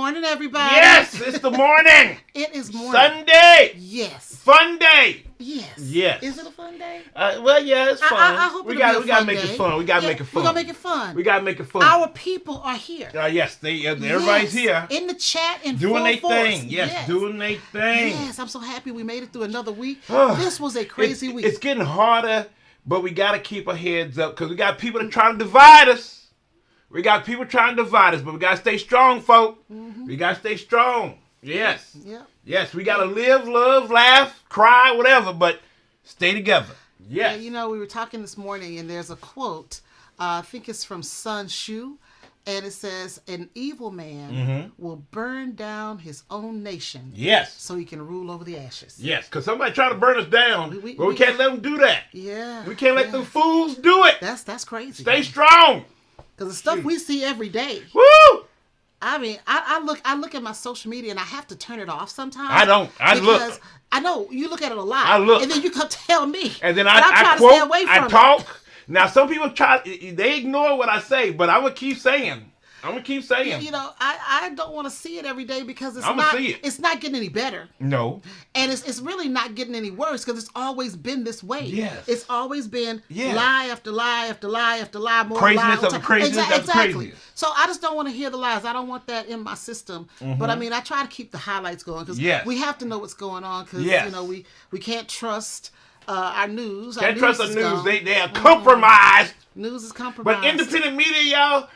morning, everybody. Yes, it's the morning. It is morning. Sunday. Yes. Fun day. Yes. Yes. Is it a fun day? Well, yeah, it's fun. I hope we it'll gotta be a make fun it day. fun. We gotta make it fun. We're gonna make it fun. We gotta make it fun. Our people are here. Yes, everybody's here. In the chat and doing their force. thing. Yes, doing their thing. Yes, I'm so happy we made it through another week. This was a crazy week. It's getting harder, but we gotta keep our heads up because we got people that trying to divide us. We got people trying to divide us, but we gotta stay strong, folk. Mm-hmm. We gotta stay strong. Yes. Yep. Yes, we gotta live, love, laugh, cry, whatever, but stay together. Yes. Yeah, you know, we were talking this morning, and there's a quote. I think it's from Sun Tzu, and it says, "An evil man will burn down his own nation, so he can rule over the ashes." Yes, because somebody trying to burn us down, but we can't let them do that. Yeah. We can't let them fools do it. That's crazy. Stay strong. Because the stuff we see every day. Woo! I mean, I look at my social media and I have to turn it off sometimes. I don't. Because I know you look at it a lot. I look. And then you come tell me. And then I try quote, to stay away from I talk. Now, some people they ignore what I say, but I'm going to keep saying. You know, I don't want to see it every day because it's not getting any better. No. And it's really not getting any worse because it's always been this way. Yes. It's always been lie after lie after lie after lie. More craziness lie after craziness after craziness. So I just don't want to hear the lies. I don't want that in my system. Mm-hmm. But I mean, I try to keep the highlights going because we have to know what's going on because, you know, we can't trust our news. Can't trust the news. They are compromised. News is compromised. But independent media, y'all,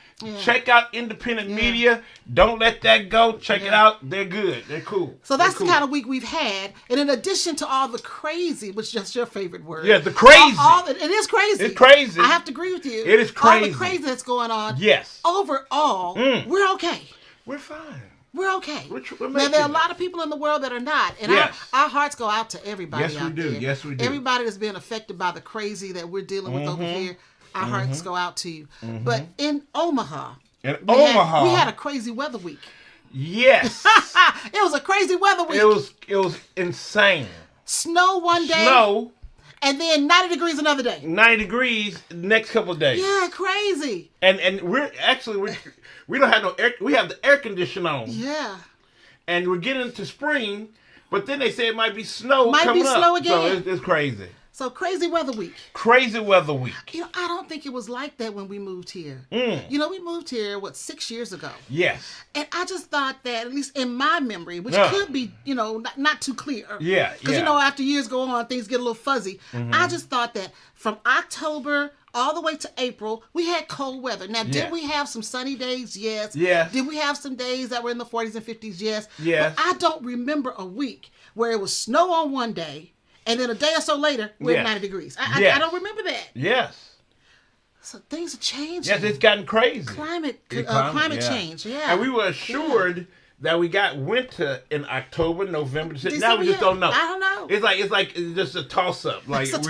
check out independent media. Don't let that go. Check it out. They're good. They're cool. So that's the kind of week we've had. And in addition to all the crazy, which is just your favorite word. Yeah, the crazy. It is crazy. It's crazy. I have to agree with you. It is crazy. All the crazy that's going on. Yes. Overall, we're okay. We're fine. We're okay. We're now, there are a lot of people in the world that are not. And our hearts go out to everybody out there. Yes, we do. Everybody that's being affected by the crazy that we're dealing with over here, our hearts go out to you. But in Omaha, we had a crazy weather week. Yes. It was a crazy weather week. It was insane. Snow one day. And then 90 degrees another day. 90 degrees next couple of days. we don't have no air. We have the air conditioner on. Yeah. And we're getting into spring, but then they say it might be snow coming up. Might be snow again. So it's crazy. So crazy weather week. Crazy weather week. You know, I don't think it was like that when we moved here. You know, we moved here, 6 years ago? Yes. And I just thought that, at least in my memory, which could be, you know, not too clear. Yeah. Because, you know, after years go on, things get a little fuzzy. I just thought that from October all the way to April, we had cold weather. Now, did we have some sunny days? Yes. Did we have some days that were in the 40s and 50s? Yes. But I don't remember a week where it was snow on one day, and then a day or so later, we're at 90 degrees. I don't remember that. Yes. So things are changing. Yes, it's gotten crazy. Climate change, And we were assured that we got winter in October, November. Now we just don't know. I don't know. It's like just a toss up. Like it's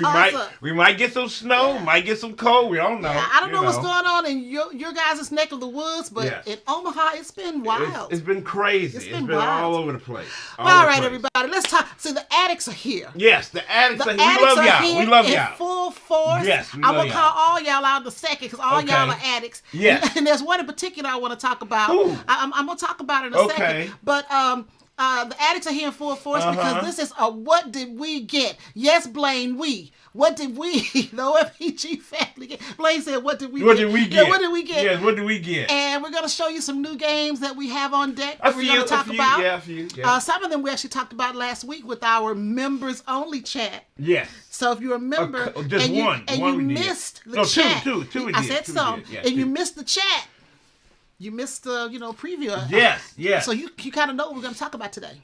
we might get some snow, might get some cold. We don't know. Yeah, I don't know what's going on in your guys' neck of the woods, but in Omaha, it's been wild. It's been crazy. It's been all over the place. All right, everybody, let's talk. See, the addicts are here. Yes, the addicts are here. We love y'all. We love y'all. In full force. Yes, I'm gonna call all y'all out in a second because all y'all are addicts. Yes. And there's one in particular I want to talk about. I'm gonna talk about it in a second. But the addicts are here in full force because this is a what did we get? Yes, Blaine, we. What did we, the OFPG family get? Blaine said, what did we get? What did we get? Yeah, what did we get? Yes, what did we get? And we're going to show you some new games that we have on deck that we're going to talk about. Yeah, a few. Yeah. Some of them we actually talked about last week with our members-only chat. Yes. So if you remember, you missed the chat. Two we did. I said some. And you missed the chat. You missed the, preview. Yes. So you kind of know what we're going to talk about today.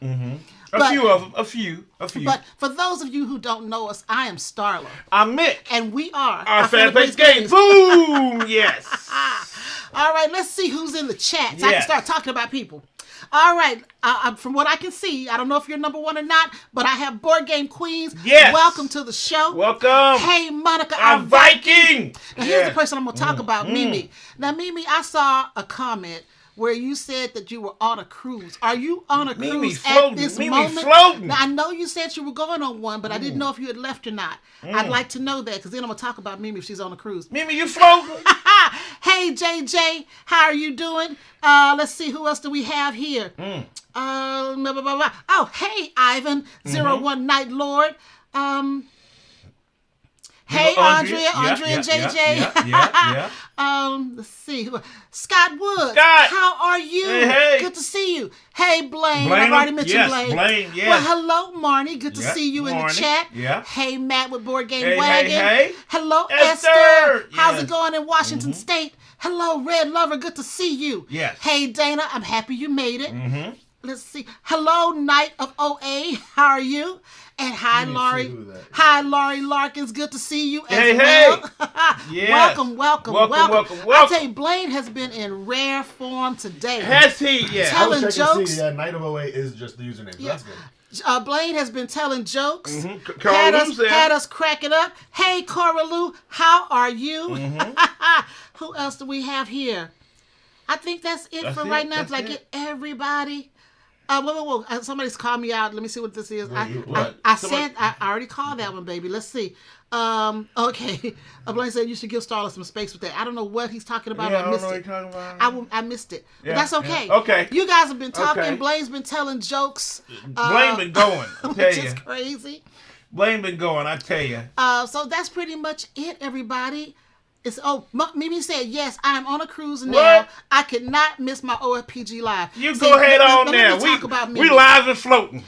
A few of them. A few. But for those of you who don't know us, I am Starla. I'm Mick. And we are our fan-based games. Boom! Yes. All right, let's see who's in the chat so I can start talking about people. All right, from what I can see, I don't know if you're number one or not, but I have Board Game Queens. Yes. Welcome to the show. Welcome. Hey, Monica, our Viking. Now, here's the person I'm going to talk about, Mimi. Now, Mimi, I saw a comment where you said that you were on a cruise. Are you on a cruise at this moment? Floating. Now, I know you said you were going on one, but I didn't know if you had left or not. I'd like to know that, because then I'm going to talk about Mimi if she's on a cruise. Mimi, you floating? Hey, JJ, how are you doing? Let's see, who else do we have here? Oh, hey, Ivan, 01 Night Lord. Hey, Andrea and JJ. Let's see. Scott Woods. Scott. How are you? Hey. Good to see you. Hey, Blaine. I've already mentioned Blaine. Blaine, yes. Well, hello, Marnie. Good to see you in the chat. Yeah. Hey, Matt with Board Game Wagon. Hey. Hello, Esther. How's it going in Washington State? Hello, Red Lover. Good to see you. Yes. Hey, Dana. I'm happy you made it. Let's see. Hello, Knight of OA. How are you? And hi, Laurie. Hi, Laurie Larkins. Good to see you as well. Yes. Welcome. I tell you, Blaine has been in rare form today. Has he? Yeah. Telling jokes. Yeah, Night of 08 is just the username. So that's good. Blaine has been telling jokes. Had us cracking up. Hey, Cora Lou, how are you? Who else do we have here? I think that's it for right now. Did I get everybody? Whoa. Somebody's called me out. Let me see what this is. I already called that one, baby. Let's see. Okay. Blaine said you should give Starla some space with that. I don't know what he's talking about. Yeah, I missed it. I don't know what you're talking about. I missed it. But that's okay. Yeah. Okay. You guys have been talking. Okay. Blaine's been telling jokes. Blaine been going. I tell which you. is crazy. Blaine been going. I tell you. So that's pretty much it, everybody. Mimi said, yes, I'm on a cruise now. What? I could not miss my OFPG live. You go ahead on there. We live and floating.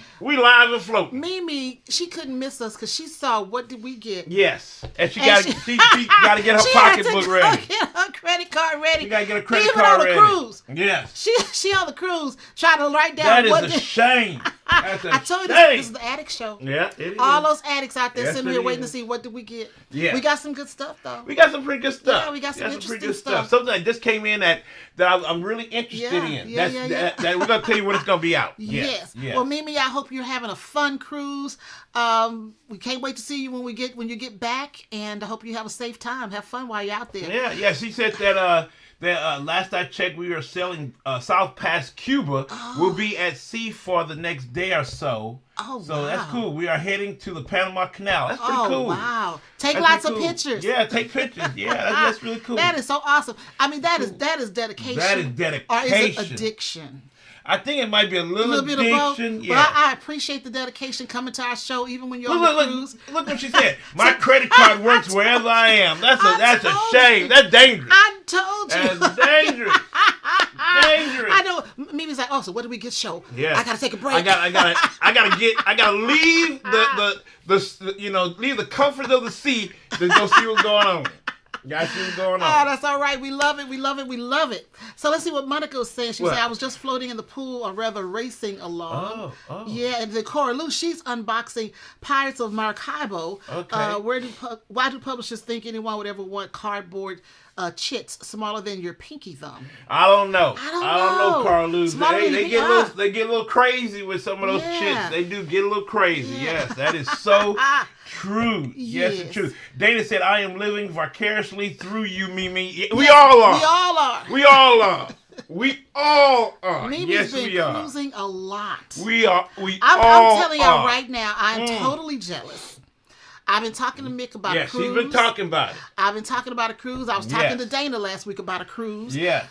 Mimi, she couldn't miss us because she saw, what did we get? Yes. And she got to get her pocketbook ready. Get her credit card ready. She got to get her credit card ready. Even on the cruise. Yes. She on the cruise trying to write down that is a shame. That's a I told you this is the addict show. Yeah, it is. All those addicts out there sitting here waiting to see what did we get. Yeah. We got some good stuff, though. We got some pretty good stuff. Yeah, we got some interesting stuff. Something that just came in that I'm really interested in. That we're going to tell you when it's going to be out. Yes. Well, Mimi, I hope you're having a fun cruise. We can't wait to see you when you get back, and I hope you have a safe time. Have fun while you're out there. Yeah. She said that last I checked, we were selling South Pass Cuba. We'll be at sea for the next day or so. So that's cool. We are heading to the Panama Canal. That's pretty cool. Wow. Take lots of pictures. Yeah, take pictures. Yeah, that's really cool. That is so awesome. I mean, that is dedication. That is dedication. Or is it addiction? I think it might be a little bit addiction. Of both. Yeah. Well, I appreciate the dedication coming to our show, even when you're on the cruise. Look what she said. My credit card works wherever I am. That's a shame. That's dangerous. I told you. That's dangerous. Dangerous. I know. Mimi's like, so what did we get show? Yeah. I gotta take a break. I gotta leave leave the comfort of the sea to go see what's going on. Got you going on. Oh, that's all right. We love it. So let's see what Monica was saying. She said, I was just floating in the pool, or rather racing along. Oh. Yeah, and then Cora Lou, she's unboxing Pirates of Maracaibo. Okay. Why do publishers think anyone would ever want cardboard chits smaller than your pinky thumb? I don't know. I don't know, Carl Lou. They get a little crazy with some of those chits. They do get a little crazy. Yeah. Yes, that is so true. Yes, it's true. Dana said, I am living vicariously through you, Mimi. We all are. We all are. Mimi's been cruising a lot. We are. I'm telling y'all right now, I'm totally jealous. I've been talking to Mick about a cruise. She's been talking about it. I've been talking about a cruise. I was talking to Dana last week about a cruise. Yes.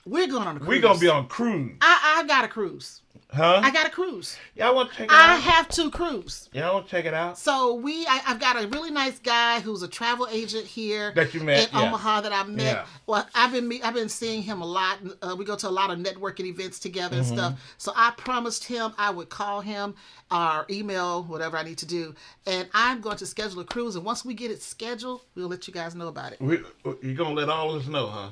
We're going on a cruise. We're going to be on a cruise. I got a cruise. Huh? I got a cruise. Y'all want to check it out? I have to cruise. Y'all want to check it out? So I've got a really nice guy who's a travel agent here that you met in Omaha that I met. Yeah. Well, I've been seeing him a lot. We go to a lot of networking events together and stuff. So I promised him I would call him or email whatever I need to do, and I'm going to schedule a cruise. And once we get it scheduled, we'll let you guys know about it. You're gonna let all of us know, huh?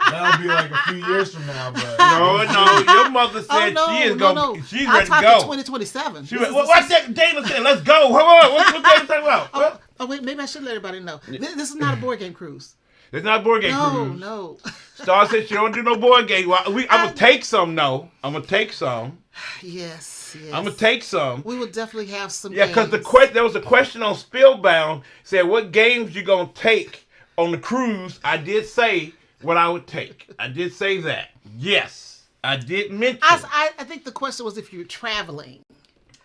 That'll be like a few years from now, but no. Your mother said she's ready to go. 2027. What's that? Dana said, "Let's go." Come on. What Dana talking about? Wait, maybe I should let everybody know. This is not a board game cruise. It's not a board game cruise. No. Star said she don't do no board game. I'm gonna take some. No, I'm gonna take some. Yes. I'm gonna take some. We will definitely have some. Yeah, because there was a question on Spellbound said what games you gonna take on the cruise. I did say what I would take. I did say that. Yes, I did mention. I think the question was if you're traveling.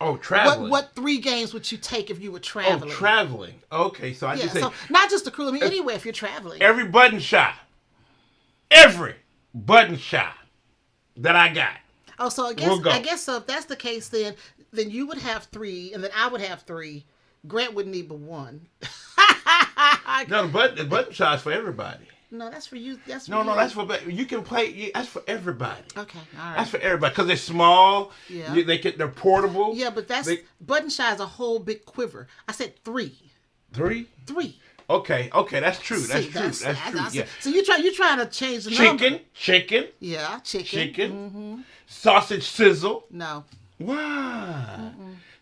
Oh, traveling. What 3 games would you take if you were traveling? Oh, traveling. Okay, so I just say... So not just the crew, I mean anywhere if you're traveling. Every button shot. Every button shot that I got. Oh, so I guess so if that's the case, then you would have 3, and then I would have 3. Grant would need but 1. No, the button shot's for everybody. No, that's for you. That's for no, you. that's for you can play. That's for everybody. Okay, all right. That's for everybody because they're small. Yeah, they're portable. Yeah, but button shot is a whole big quiver. I said 3. 3. 3. Okay, that's true. That's true. Yeah. So you're trying to change the number. Chicken. Yeah, chicken. Mm-hmm. Sausage sizzle. No. Why?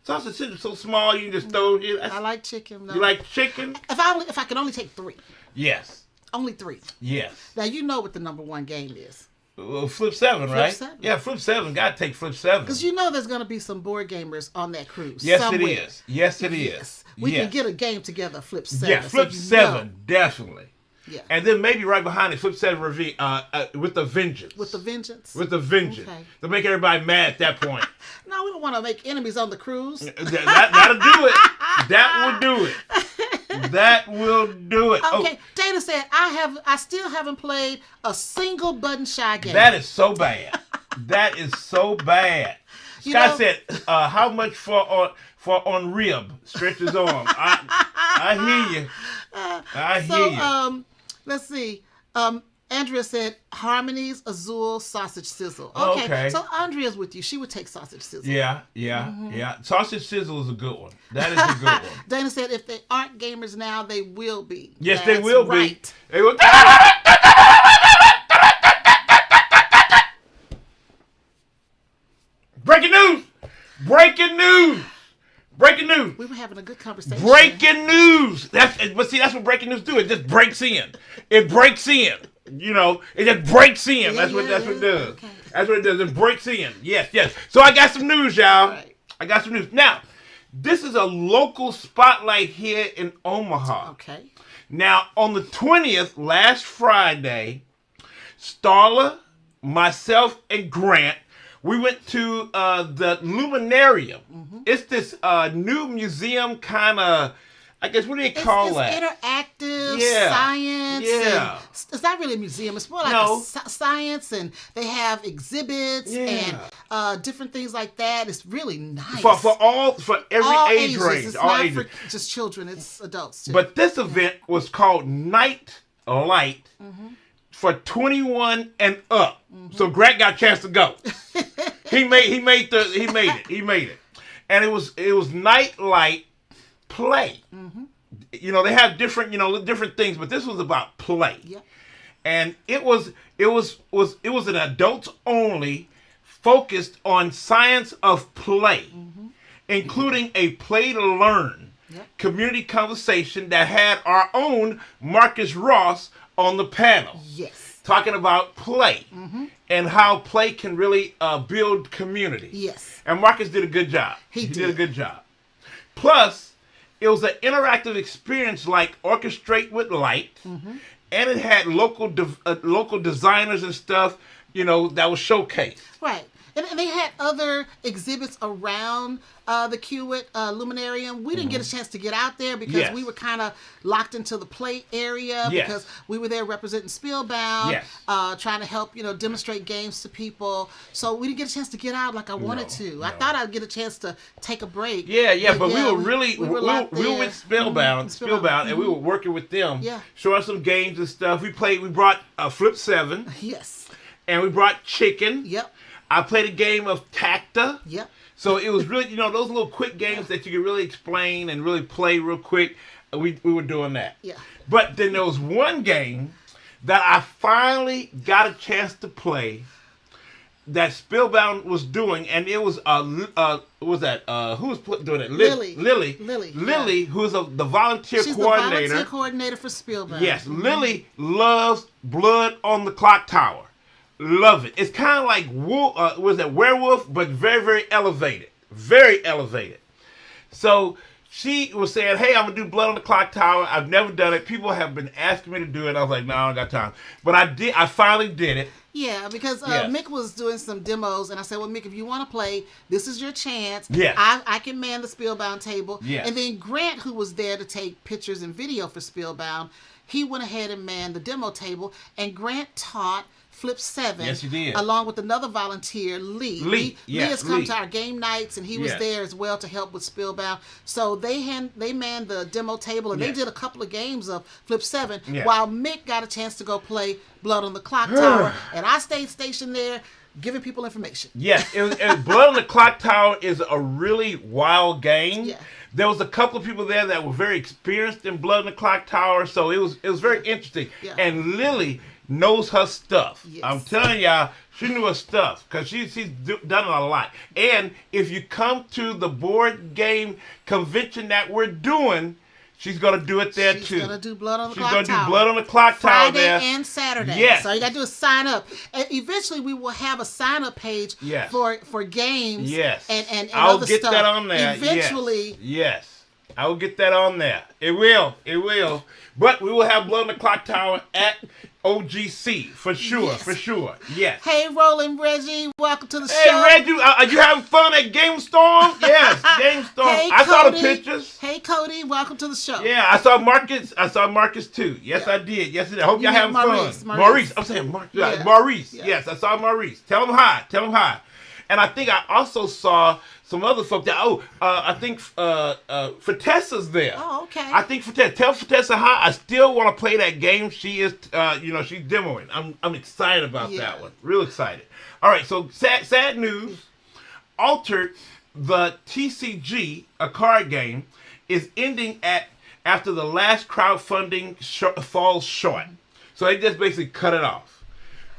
Sausage sizzle so small you just throw it. I like chicken. No. You like chicken? If I could only take 3. Yes. Only 3. Yes. Now you know what the number 1 game is. Well, Flip 7, right? Flip 7. Yeah, Flip 7. Gotta take Flip 7. Because you know there's gonna be some board gamers on that cruise. Yes, somewhere. it is. Yes, it is. We can get a game together, Flip 7. Yeah, Flip 7, definitely. Yeah. And then maybe right behind it, Flip 7 with the vengeance. With the vengeance? With the vengeance. Okay. To make everybody mad at that point. No, we don't want to make enemies on the cruise. That'll do it. That will do it. That will do it. Okay, Dana said I still haven't played a single button shy game. That is so bad. That is so bad. Scott said, "How much for on rib? Stretch his arm." I hear you. I hear you. Let's see. Andrea said Harmonies, Azul, Sausage Sizzle. Okay. So Andrea's with you. She would take Sausage Sizzle. Yeah. Sausage Sizzle is a good one. That is a good one. Dana said if they aren't gamers now, they will be. Yes, they will be. They will. Breaking news! Breaking news! Breaking news! We were having a good conversation. Breaking news! That's what breaking news do. It just breaks in. It breaks in. You know, it just breaks in. That's what it does. Okay. That's what it does. It breaks in. Yes. So I got some news, y'all. Right. I got some news. Now, this is a local spotlight here in Omaha. Okay. Now, on the 20th, last Friday, Starla, myself, and Grant, we went to the Luminarium. Mm-hmm. It's this new museum kind of, I guess, what do they call that? Interactive science. Yeah. It's not really a museum. It's more like science, and they have exhibits and different things like that. It's really nice. For every age range. It's all not ages. For just children. It's adults too. But this event was called Night Light for 21 and up. Mm-hmm. So Grant got a chance to go. He made it. And it was Night Light play. Mm-hmm. You know, they have different things, but this was about play. Yep. And it was an adults only focused on science of play, including a play to learn community conversation that had our own Marcus Ross on the panel. Yes. Talking about play and how play can really build community. Yes. And Marcus did a good job. He did a good job. Plus, it was an interactive experience like Orchestrate with Light, and it had local designers and stuff, that was showcased. Right. And they had other exhibits around the Kiewit Luminarium. We didn't get a chance to get out there because we were kind of locked into the play area because we were there representing Spielbound, trying to help, demonstrate games to people. So we didn't get a chance to get out like I wanted to. No. I thought I'd get a chance to take a break. But we were with Spielbound, and we were working with them, showing some games and stuff. We brought Flip 7. Yes. And we brought Chicken. Yep. I played a game of Tacta. Yep. So it was really, those little quick games that you could really explain and really play real quick. We were doing that. Yeah. But then there was one game that I finally got a chance to play that Spielbound was doing, and it was who was doing it? Lily, who's the volunteer She's coordinator. She's the volunteer coordinator for Spielbound. Yes, Lily loves Blood on the Clock Tower. Love it. It's kind of like Werewolf, but very, very elevated. Very elevated. So she was saying, hey, I'm going to do Blood on the Clock Tower. I've never done it. People have been asking me to do it. I was like, no, I don't got time. But I finally did it. Yeah, because Mick was doing some demos, and I said, well, Mick, if you want to play, this is your chance. Yeah. I can man the Spielbound table. Yeah. And then Grant, who was there to take pictures and video for Spielbound, he went ahead and manned the demo table, and Grant taught Flip 7. Yes, he did. Along with another volunteer, Lee. Lee has come to our game nights, and he was there as well to help with Spielbound. So they manned the demo table, and they did a couple of games of Flip 7, while Mick got a chance to go play Blood on the Clock Tower, and I stayed stationed there giving people information. Yes, Blood on the Clock Tower is a really wild game. Yeah. There was a couple of people there that were very experienced in Blood on the Clock Tower, so it was very interesting. Yeah. And Lily knows her stuff. Yes. I'm telling y'all, she knew her stuff because she's done it a lot. And if you come to the board game convention that we're doing, she's going to do it there too. She's going to do Blood on the Clock Tower. She's going to do Blood on the Clock Tower there. Friday and Saturday. Yes. So you got to do is sign up. And eventually we will have a sign up page for games and I'll other get stuff. that on there. Eventually. Yes. I will get that on there. It will. But we will have Blood on the Clock Tower at OGC for sure. Yes. Hey, Roland Reggie, welcome to the show. Hey, Reggie, are you having fun at GameStorm? Yes, GameStorm. Hey, I saw the pictures. Hey, Cody, welcome to the show. Yeah, I saw Marcus too. Yes, I did. I hope y'all having fun. Maurice. I'm saying Maurice. Yeah. Yes, I saw Maurice. Tell him hi. And I think I also saw some other folk that, I think Fatessa's there. Oh, okay. I think tell Fatessa hi. I still want to play that game. She is, she's demoing. I'm excited about that one. Real excited. All right, so sad news. Altered, the TCG, a card game, is ending after the last crowdfunding falls short. So they just basically cut it off.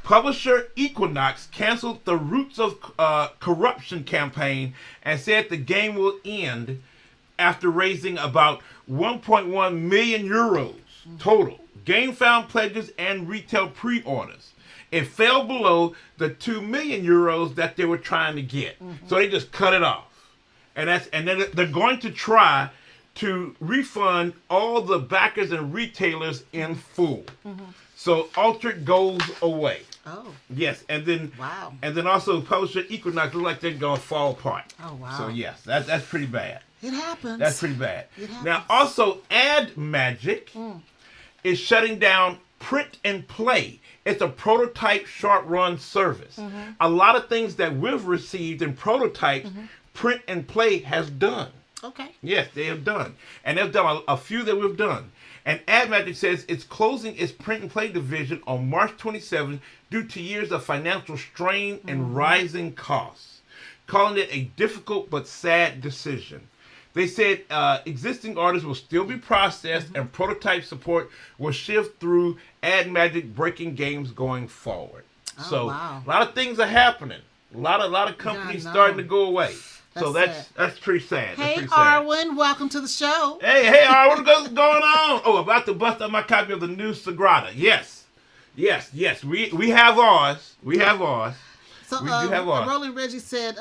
Publisher Equinox canceled the Roots of Corruption campaign and said the game will end after raising about 1.1 million euros total. Game found pledges and retail pre-orders. It fell below the 2 million euros that they were trying to get. So they just cut it off. And then they're going to try to refund all the backers and retailers in full. So Altered goes away. Oh. Yes, and then also publisher Equinox looks like they're gonna fall apart. Oh wow. So yes, that's pretty bad. It happens. That's pretty bad. Now also Ad Magic is shutting down Print and Play. It's a prototype short run service. A lot of things that we've received in prototypes, Print and Play has done. Okay. Yes, they have done. And they've done a few that we've done. And Ad Magic says it's closing its print and play division on March 27th due to years of financial strain and rising costs, calling it a difficult but sad decision. They said existing orders will still be processed and prototype support will shift through Ad Magic breaking games going forward. So a lot of things are happening. A lot of companies starting to go away. That's pretty sad. Hey, pretty sad. Arwen, welcome to the show. Hey, Arwen, what's going on? Oh, about to bust up my copy of the new Sagrada. Yes. We have ours. So, we do have ours. Roland Reggie said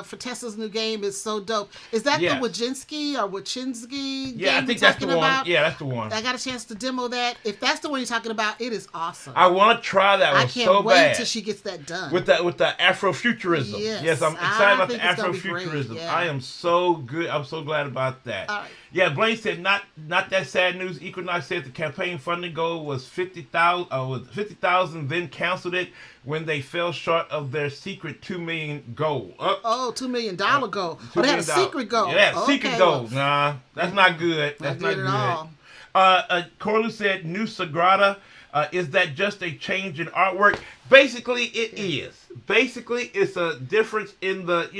Fatessa's new game is so dope. Is that the Wojcinski or Wojcinski game I think that's the one. Yeah, that's the one. I got a chance to demo that. If that's the one you're talking about, it is awesome. I want to try that one so bad. I can't wait till she gets that done. With the Afrofuturism. Yes, I'm excited about the Afrofuturism. Yeah. I am so good. I'm so glad about that. All right. Yeah, Blaine said not that sad news. Equinox said the campaign funding goal was 50,000, then canceled it when they fell short of their secret $2 million goal. $2 million goal. They had a secret goal. Yeah, secret goal. Nah, that's not good. That's not good. Corlu said new Sagrada. Is that just a change in artwork? Basically, it is. Basically, it's a difference in the,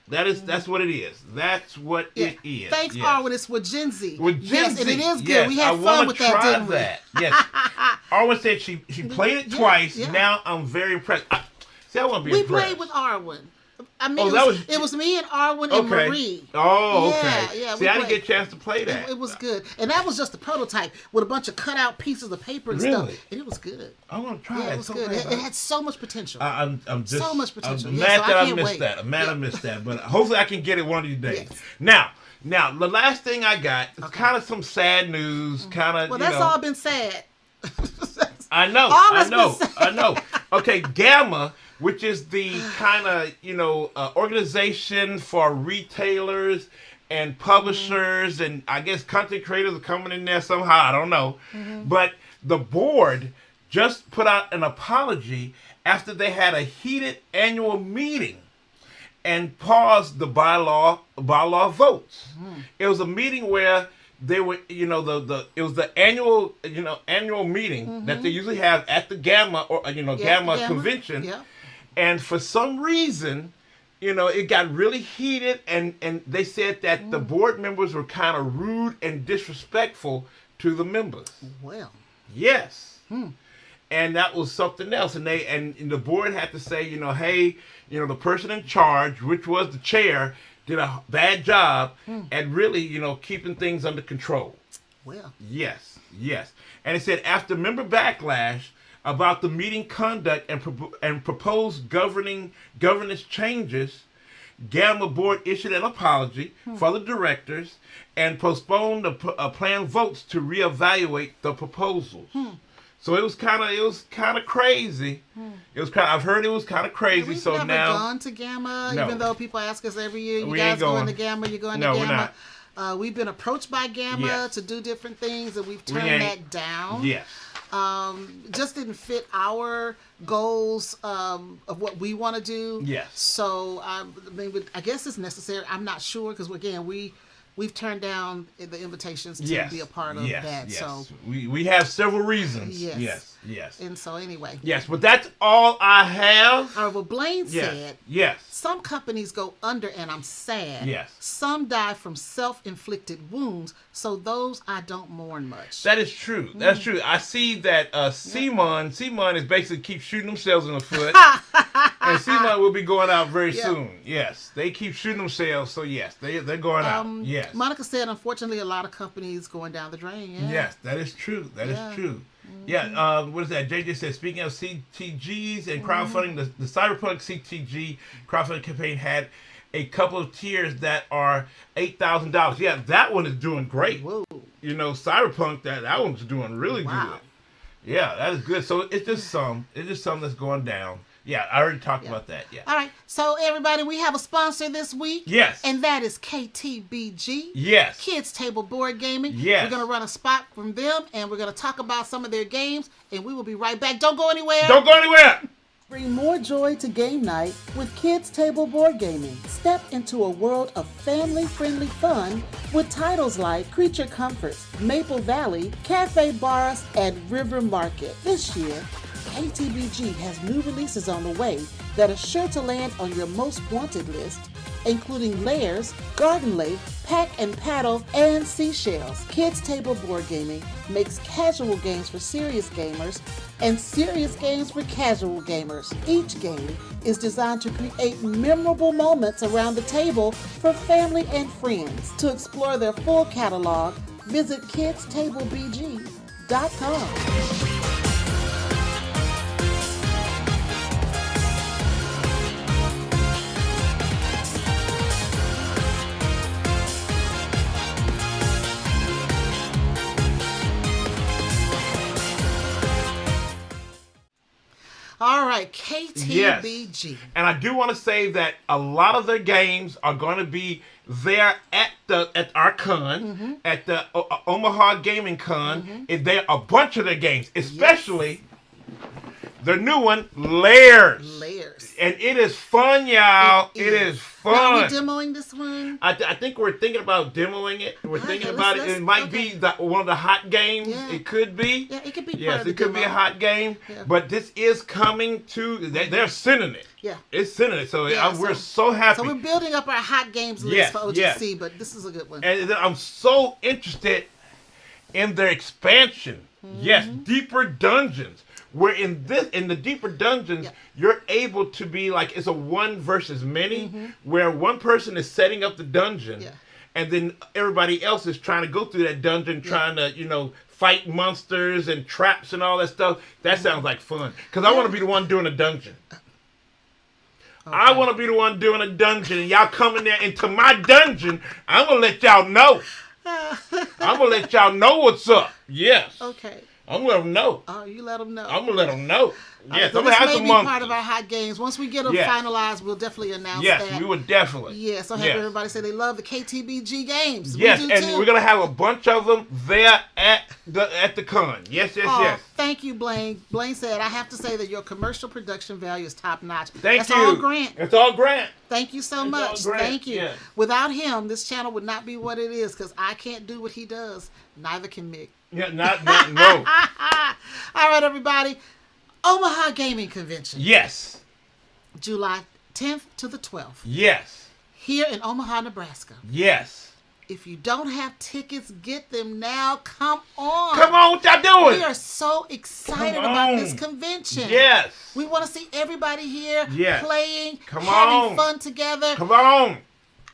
that's what it is. That's what it is. Thanks, Arwen. It's Wojcinski. Yes, and it is good. Yes, we had fun with that, didn't we? Yes. Arwen said she played it twice. Yeah. Now I'm very impressed. I want to be impressed. We played with Arwen. I mean, it was me and Arwen and Marie. Oh, okay. Yeah, see, I didn't get a chance to play that. It was good. And that was just a prototype with a bunch of cutout pieces of paper and stuff. And it was good. I want to try it. Yeah, it was good. It had so much potential. I'm just so much potential. I'm mad that I missed that. I'm mad I missed that. But hopefully I can get it one of these days. Yes. Now, the last thing I got is kind of some sad news. Kind of, that's all been sad. I know. Okay, Gamma, which is the kind of, organization for retailers and publishers and I guess content creators are coming in there somehow. I don't know. But the board just put out an apology after they had a heated annual meeting and paused the bylaw votes. It was a meeting where they were, it was the annual meeting that they usually have at the Gamma or Gamma convention. Yeah. And for some reason, it got really heated and they said that the board members were kind of rude and disrespectful to the members. Well. Yes. And that was something else. And the board had to say, hey, the person in charge, which was the chair, did a bad job at really, keeping things under control. Well. Yes. And it said after member backlash about the meeting conduct and proposed governance changes, Gamma board issued an apology for the directors and postponed the planned votes to reevaluate the proposals. So it was kind of crazy. I've heard it was kind of crazy. We've so never now gone to Gamma, even though people ask us every year, you guys going to Gamma, you're going to Gamma. We're not. We've been approached by Gamma to do different things, and we've turned that down. Yes. Just didn't fit our goals of what we want to do. Yes. So I guess it's necessary. I'm not sure because again we've turned down the invitations to be a part of that. Yes. So we have several reasons. Yes. And so anyway. Yes, but that's all I have. All right, well, Blaine said. Yes. Some companies go under, and I'm sad. Yes. Some die from self-inflicted wounds, so those I don't mourn much. That is true. That's true. I see that Simon is basically keep shooting themselves in the foot. And Simon will be going out very soon. Yes. They keep shooting themselves, so yes, they're going out. Yes. Monica said, unfortunately, a lot of companies going down the drain. Yeah. Yes, that is true. That is true. Yeah, what is that? JJ said, speaking of CTGs and crowdfunding, the Cyberpunk CTG crowdfunding campaign had a couple of tiers that are $8,000. Yeah, that one is doing great. Whoa. Cyberpunk, that one's doing really good. Yeah, that is good. So it's just something that's going down. Yeah, I already talked about that. Yeah. All right. So, everybody, we have a sponsor this week. Yes. And that is KTBG. Yes. Kids Table Board Gaming. Yes. We're going to run a spot from them, and we're going to talk about some of their games, and we will be right back. Don't go anywhere. Don't go anywhere. Bring more joy to game night with Kids Table Board Gaming. Step into a world of family-friendly fun with titles like Creature Comforts, Maple Valley, Cafe Bars, and River Market. This year, KTBG has new releases on the way that are sure to land on your most wanted list, including Layers, Garden Lake, Pack and Paddle, and Seashells. Kids Table Board Gaming makes casual games for serious gamers and serious games for casual gamers. Each game is designed to create memorable moments around the table for family and friends. To explore their full catalog, visit kidstablebg.com. All right, KTBG. Yes. And I do want to say that a lot of their games are going to be there at our con, at the Omaha Gaming Con. There are a bunch of their games, especially the new one, Layers. And it is fun, y'all. It is fun. Now, are we demoing this one? I think we're thinking about demoing it. We're thinking about it. It might be one of the hot games. Yeah. It could be. Yeah, it could be. Yes, it could be a hot game. Yeah. But this is coming to. They're sending it. Yeah, it's sending it. So we're so happy. So we're building up our hot games list for OGC. But this is a good one. And I'm so interested in their expansion. Yes, deeper dungeons. Where in the deeper dungeons, you're able to be like, it's a one versus many, where one person is setting up the dungeon, and then everybody else is trying to go through that dungeon, trying to, fight monsters and traps and all that stuff. That sounds like fun. Because I want to be the one doing a dungeon. Okay. I want to be the one doing a dungeon, and y'all coming there into my dungeon, I'm going to let y'all know. I'm going to let y'all know what's up. Yes. Okay. I'm gonna let them know. Oh, you let them know. I'm gonna let them know. Yes, so I'm gonna have some monkeys. Part of our hot games. Once we get them finalized, we'll definitely announce that. Yes, we would definitely. Yeah, so have everybody say they love the KTBG games. Yes, we do and too. we're gonna have a bunch of them there at the con. Yes, yes. Thank you, Blaine. Blaine said, I have to say that your commercial production value is top notch. That's you. All Grant. It's all Grant. Thank you so much. Thank you. Yes. Without him, this channel would not be what it is because I can't do what he does. Neither can Mick. Yeah, no. All right, everybody. Omaha Gaming Convention. Yes. July 10th to the 12th. Yes. Here in Omaha, Nebraska. Yes. If you don't have tickets, get them now. Come on. Come on, what y'all doing? We are so excited about this convention. Yes. We want to see everybody here playing, having fun together. Come on.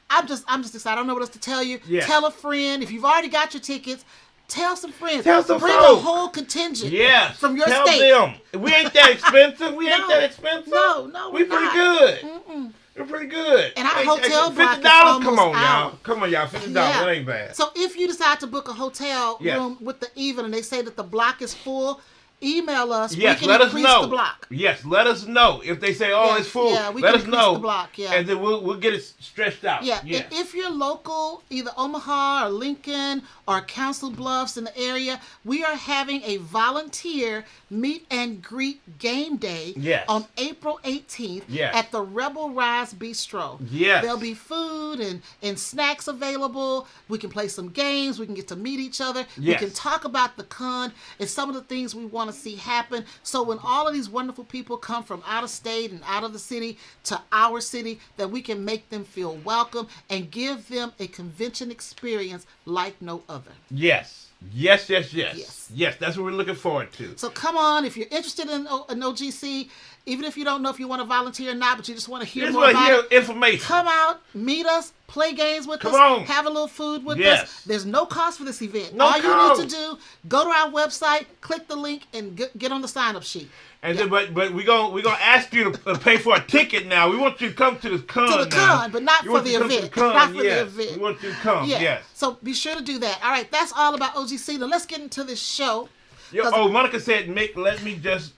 I'm just excited. I don't know what else to tell you. Yes. Tell a friend. If you've already got your tickets, tell some friends. Tell some Bring folks. a whole contingent from your tell state. Tell them. We ain't that expensive. We ain't that expensive. No, we're pretty good. We're pretty good. And our hotel block $50. is almost Come on, out. y'all. Come on, y'all. $50. That ain't bad. So if you decide to book a hotel room with the even and they say that the block is full, email us. Yes, we can let us increase know. the block. Yes, let us know. If they say, it's full, we let can us know. The block, and then we'll get it stretched out. Yeah. And if you're local, either Omaha or Lincoln or Council Bluffs in the area, we are having a volunteer meet and greet game day on April 18th at the Rebel Rise Bistro. Yes. There'll be food and snacks available. We can play some games. We can get to meet each other. Yes. We can talk about the con and some of the things we want to see happen. So when all of these wonderful people come from out of state and out of the city to our city, that we can make them feel welcome and give them a convention experience like no other. Yes. Yes, that's what we're looking forward to. So come on, if you're interested in an OGC, even if you don't know if you want to volunteer or not, but you just want to hear more about it, information. Come out, meet us, play games with us, have a little food with us. There's no cost for this event. All you need to do, go to our website, click the link, and get on the sign-up sheet. And then, but we're gonna ask you to pay for a ticket now. We want you to come to the con. To the con, but not for the event. Not for the event. We want you to come. Yes. So be sure to do that. All right, that's all about OGC. Now let's get into this show. Monica said, Mick, let me just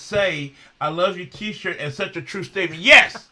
say, I love your T-shirt and such a true statement. Yes.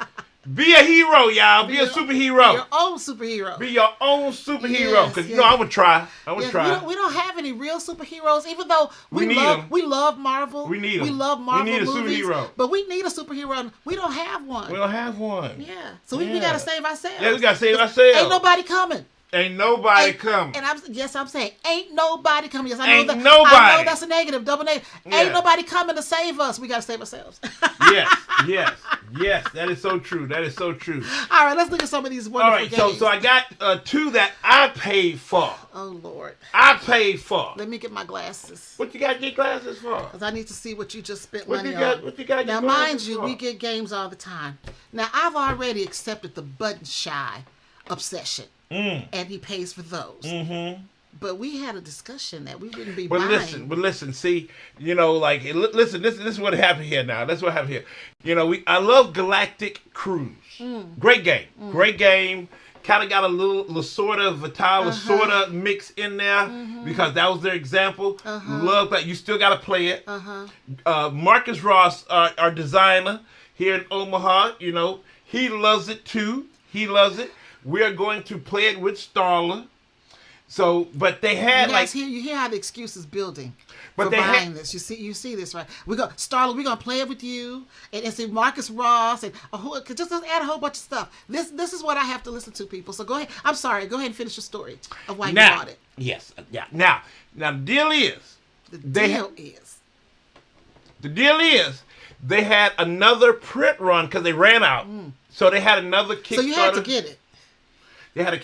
Be a hero, y'all. Be a superhero. Your own superhero. Be your own superhero. Because you know I'm gonna try. We don't have any real superheroes, even though we love Marvel. We need them. We love Marvel movies. We need a superhero. But we need a superhero, and we don't have one. We don't have one. Yeah. So we gotta save ourselves. Yeah, we gotta save ourselves. Ain't nobody coming. Ain't nobody coming. And I'm saying, ain't nobody coming. Yes, I know nobody. I know that's a negative, double negative. Yeah. Ain't nobody coming to save us. We gotta save ourselves. Yes. That is so true. All right, let's look at some of these wonderful games. So I got two that I paid for. Oh Lord. I paid for. Let me get my glasses. What you got your glasses for? Because I need to see what you just spent money on. What you got now, mind you, we get games all the time. Now, I've already accepted the button shy obsession. And he pays for those. Mm-hmm. But we had a discussion that we wouldn't be buying. But listen, see, listen, this is what happened here now. That's what happened here. I love Galactic Cruise. Great game. Kind of got a little sort of Vital, sort of mix in there because that was their example. Love that. You still got to play it. Marcus Ross, our designer here in Omaha, he loves it too. He loves it. We are going to play it with Starla. So, but they had you hear how the excuse is building for buying this. You see this, right? Starla, we're gonna play it with you, and see Marcus Ross, and just add a whole bunch of stuff. This is what I have to listen to, people. So go ahead. I'm sorry. Go ahead and finish your story of why you bought it. Yes. Yeah. Now the deal is. The deal is they had another print run because they ran out, so they had another Kickstarter. So you had to get it. They had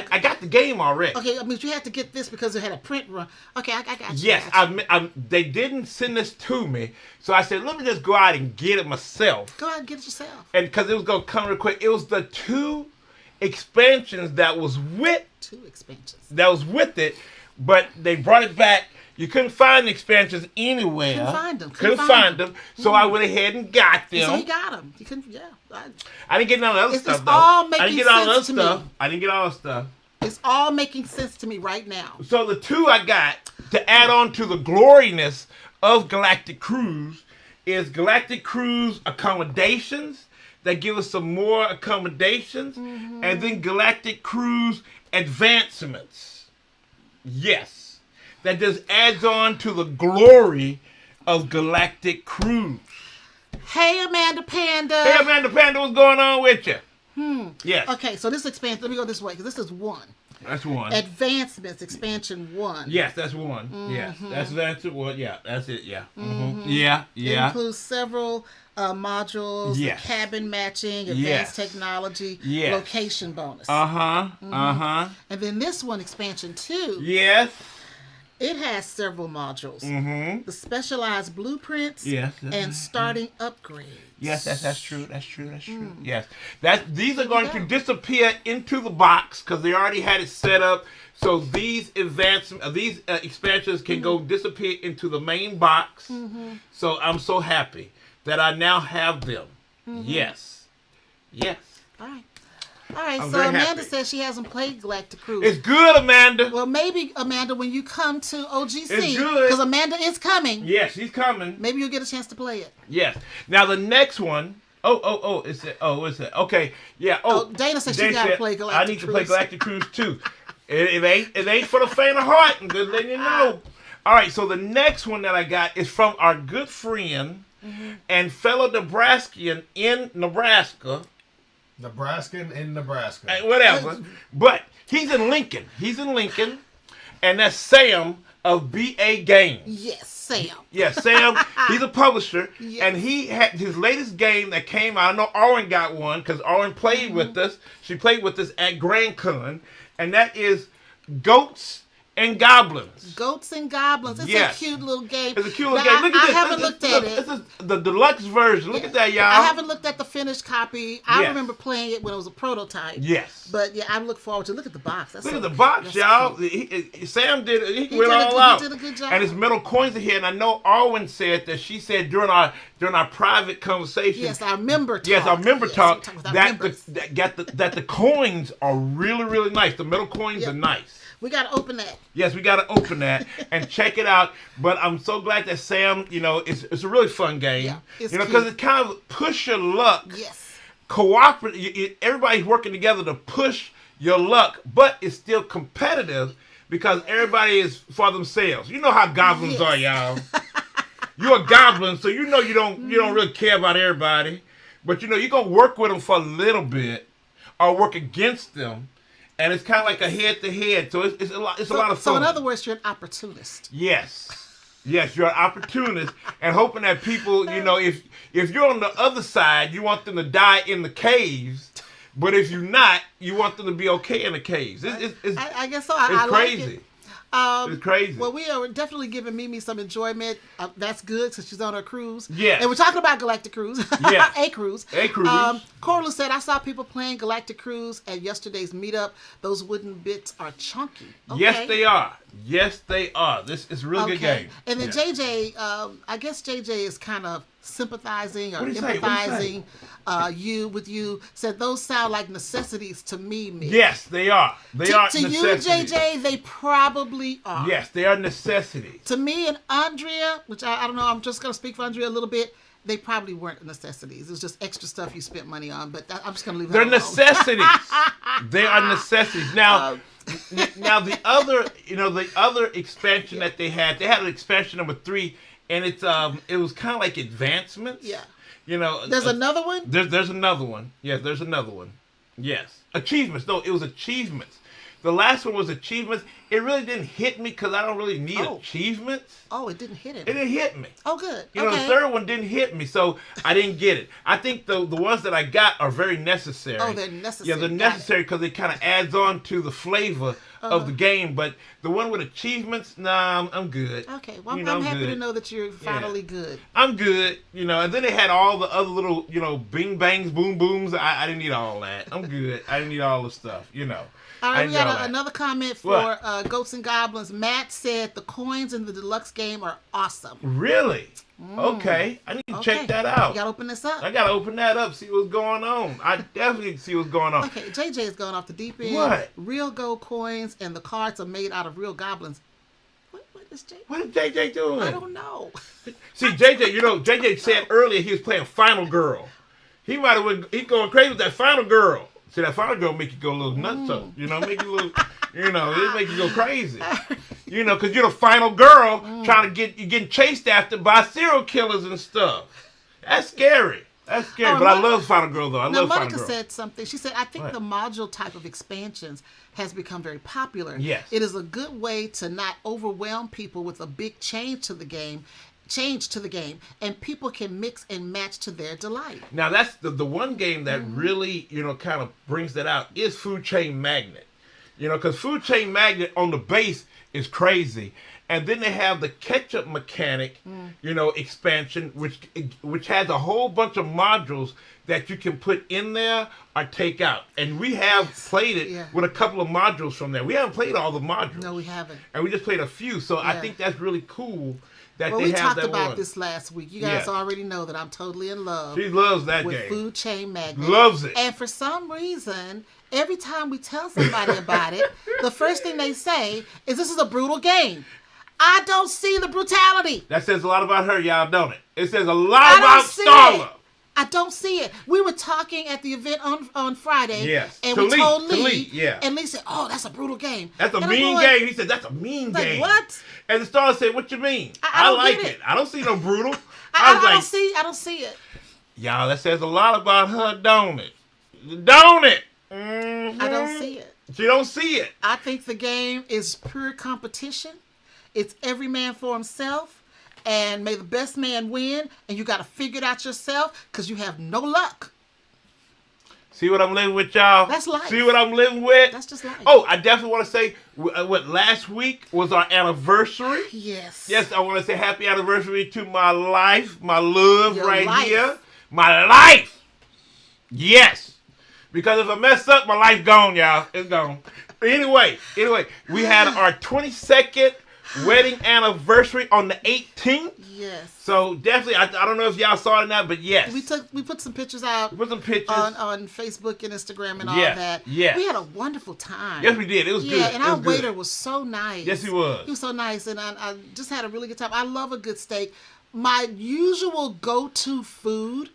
I got the game already. Okay, I mean you had to get this because it had a print run. Okay, I got you. Yes, they didn't send this to me, so I said let me just go out and get it myself. Go out and get it yourself. And because it was gonna come real quick, it was the two expansions that was with it, but they brought it back. You couldn't find the expansions anywhere. Couldn't find them. So I went ahead and got them. So you got them. You couldn't. Yeah. I didn't get none of the other stuff though. All making sense to me. I didn't get all the stuff. It's all making sense to me right now. So the two I got to add on to the gloriness of Galactic Cruise is Galactic Cruise accommodations that give us some more accommodations, and then Galactic Cruise advancements. Yes. That just adds on to the glory of Galactic Cruise. Hey, Amanda Panda. Hey, Amanda Panda, what's going on with you? Yes. Okay, so this expansion, let me go this way, because this is 1. That's 1. Advancements, expansion 1. Yes, that's 1. Yes, that's it. Well, yeah, that's it. Yeah. Yeah. It includes several modules, cabin matching, advanced technology, location bonus. And then this one, expansion 2. Yes. It has several modules. The specialized blueprints and starting upgrades. Yes, that's true. That's true. Yes. These are going to disappear into the box because they already had it set up. So these expansions can go disappear into the main box. So I'm so happy that I now have them. Yes. All right, so Amanda says she hasn't played Galactic Cruise. It's good, Amanda. Well, maybe, Amanda, when you come to OGC, it's good. Because Amanda is coming. Yes, she's coming. Maybe you'll get a chance to play it. Yes. Now, the next one. It's it. Okay. Yeah. Dana said she got to play Galactic Cruise. I need to play Galactic Cruise, too. It ain't for the faint of heart. I'm just letting you know. All right, so the next one that I got is from our good friend and fellow Nebraskan in Nebraska. Nebraskan in Nebraska. Whatever. But he's in Lincoln. And that's Sam of BA Games. Yes, Sam. Yes, Sam. He's a publisher. Yes. And he had his latest game that came out. I know Oren got one because Oren played with us. She played with us at Grand Con. And that is Goats and Goblins. Goats and Goblins. It's a cute little game. It's a cute little game. Look at this. I haven't looked at it. This is the deluxe version. Look at that, y'all. I haven't looked at the finished copy. I remember playing it when it was a prototype. Yes. But yeah, I look forward to look at the box. Look at the box, y'all. Sam did it. He went all out. He did a good job. And his metal coins are here. And I know Arwen said that she said during our private conversation. Yes, our member talk. Yes, our member talk. That the coins are really, really nice. The metal coins are nice. We got to open that. Yes, we got to open that and check it out. But I'm so glad that Sam, it's a really fun game. Yeah, because it kind of push your luck. Yes. Cooperative. Everybody's working together to push your luck, but it's still competitive because everybody is for themselves. You know how goblins are, y'all. You're a goblin, so you don't really care about everybody, but you're gonna work with them for a little bit or work against them. And it's kind of like a head-to-head, so it's a lot of fun. So in other words, you're an opportunist. Yes, you're an opportunist, and hoping that people, if you're on the other side, you want them to die in the caves, but if you're not, you want them to be okay in the caves. I guess so. It's crazy. Like it. It's crazy. Well, we are definitely giving Mimi some enjoyment. That's good since she's on her cruise. Yes. And we're talking about Galactic Cruise. Yes. A cruise. A cruise. Corla said, I saw people playing Galactic Cruise at yesterday's meetup. Those wooden bits are chunky. Okay. Yes, they are. Yes, they are. This is a really good game. And then JJ, I guess JJ is kind of sympathizing or empathizing with you. Said those sound like necessities to me. Yes, they are. They are to necessities. You, JJ, they probably are. Yes, they are necessities. To me and Andrea, which I don't know, I'm just going to speak for Andrea a little bit, they probably weren't necessities. It was just extra stuff you spent money on, but I'm just going to leave that alone. They're necessities. They are necessities. Now, the other expansion that they had an expansion number 3, and it was kind of like advancements. Yeah. There's another one? There's another one. Yes, there's another one. Yes. Achievements. No, it was achievements. The last one was achievements. It really didn't hit me because I don't really need achievements. Oh, it didn't hit him. It didn't hit me. Oh, good. The third one didn't hit me, so I didn't get it. I think the ones that I got are very necessary. Oh, they're necessary. Yeah, they're necessary because it kind of adds on to the flavor of the game. But the one with achievements, nah, I'm good. Okay, well, I'm happy to know that you're finally good. I'm good, and then they had all the other little, bing bangs, boom booms. I didn't need all that. I'm good. I didn't need all the stuff, All right, we got another comment for Goats and Goblins. Matt said the coins in the deluxe game are awesome. Really? Okay, I need to check that out. You gotta open this up. I gotta open that up, see what's going on. I definitely see what's going on. Okay, JJ is going off the deep end. What? Real gold coins and the cards are made out of real goblins. What is JJ? What is JJ doing? I don't know. See, JJ, JJ said earlier he was playing Final Girl. He might have he's going crazy with that Final Girl. See, that Final Girl make you go a little nuts, so make you a little, it make you go crazy. Because you're the final girl trying to getting chased after by serial killers and stuff. That's scary. That's scary. But I love Final Girl, though. I love Final Girl. Monica said something. She said, I think the module type of expansions has become very popular. Yes. It is a good way to not overwhelm people with a big change to the game, and people can mix and match to their delight. Now, that's the one game that really, kind of brings that out is Food Chain Magnet. Because Food Chain Magnet on the base is crazy. And then they have the ketchup mechanic, expansion, which has a whole bunch of modules that you can put in there or take out. And we have played it with a couple of modules from there. We haven't played all the modules. No, we haven't. And we just played a few. So I think that's really cool that they have that one. We talked about this last week. You guys already know that I'm totally in love. She loves that with game. Food Chain Magnet. Loves it. And for some reason, every time we tell somebody about it, the first thing they say is this is a brutal game. I don't see the brutality. That says a lot about her, y'all, don't it? It says a lot about Starla. I don't see it. We were talking at the event on Friday. Yes. And we told Lee. Yeah. And Lee said, oh, that's a brutal game. That's a mean game. He said, that's a mean game. What? And the Starla said, what you mean? I like it. I don't see no brutal. I don't see it. Y'all, that says a lot about her, don't it? Don't it? Mm-hmm. I don't see it. She don't see it. I think the game is pure competition. It's every man for himself, and may the best man win, and you got to figure it out yourself because you have no luck. See what I'm living with, y'all? That's life. See what I'm living with? That's just life. Oh, I definitely want to say what last week was our anniversary. Yes. Yes, I want to say happy anniversary to my life, my love Your right life. here. My life. Yes. Because if I mess up, my life gone, y'all. It's gone. Anyway, we had our 22nd wedding anniversary on the 18th. Yes. So definitely, I don't know if y'all saw it or not, but yes. We put some pictures out. We put some pictures on Facebook and Instagram and all that. Yeah. We had a wonderful time. Yes, we did. It was good. Yeah, and our waiter was so nice. Yes, he was. He was so nice, and I just had a really good time. I love a good steak. My usual go-to food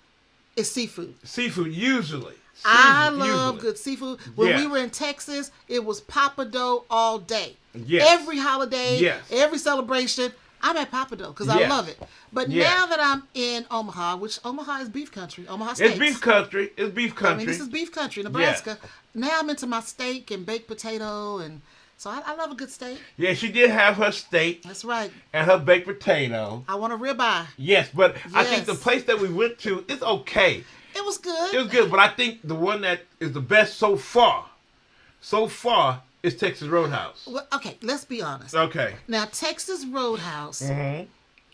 is seafood. Seafood, usually. I love good seafood. When we were in Texas, it was Papado all day. Yes. Every holiday, every celebration, I'm at Papado because I love it. But now that I'm in Omaha, which Omaha is beef country, Omaha steaks. It's beef country. It's beef country. I mean, this is beef country, Nebraska. Now I'm into my steak and baked potato, and so I love a good steak. Yeah, she did have her steak. That's right. And her baked potato. I want a ribeye. Yes, but I think the place that we went to is okay. It was good. It was good, but I think the one that is the best so far is Texas Roadhouse. Well, okay, let's be honest. Okay. Now, Texas Roadhouse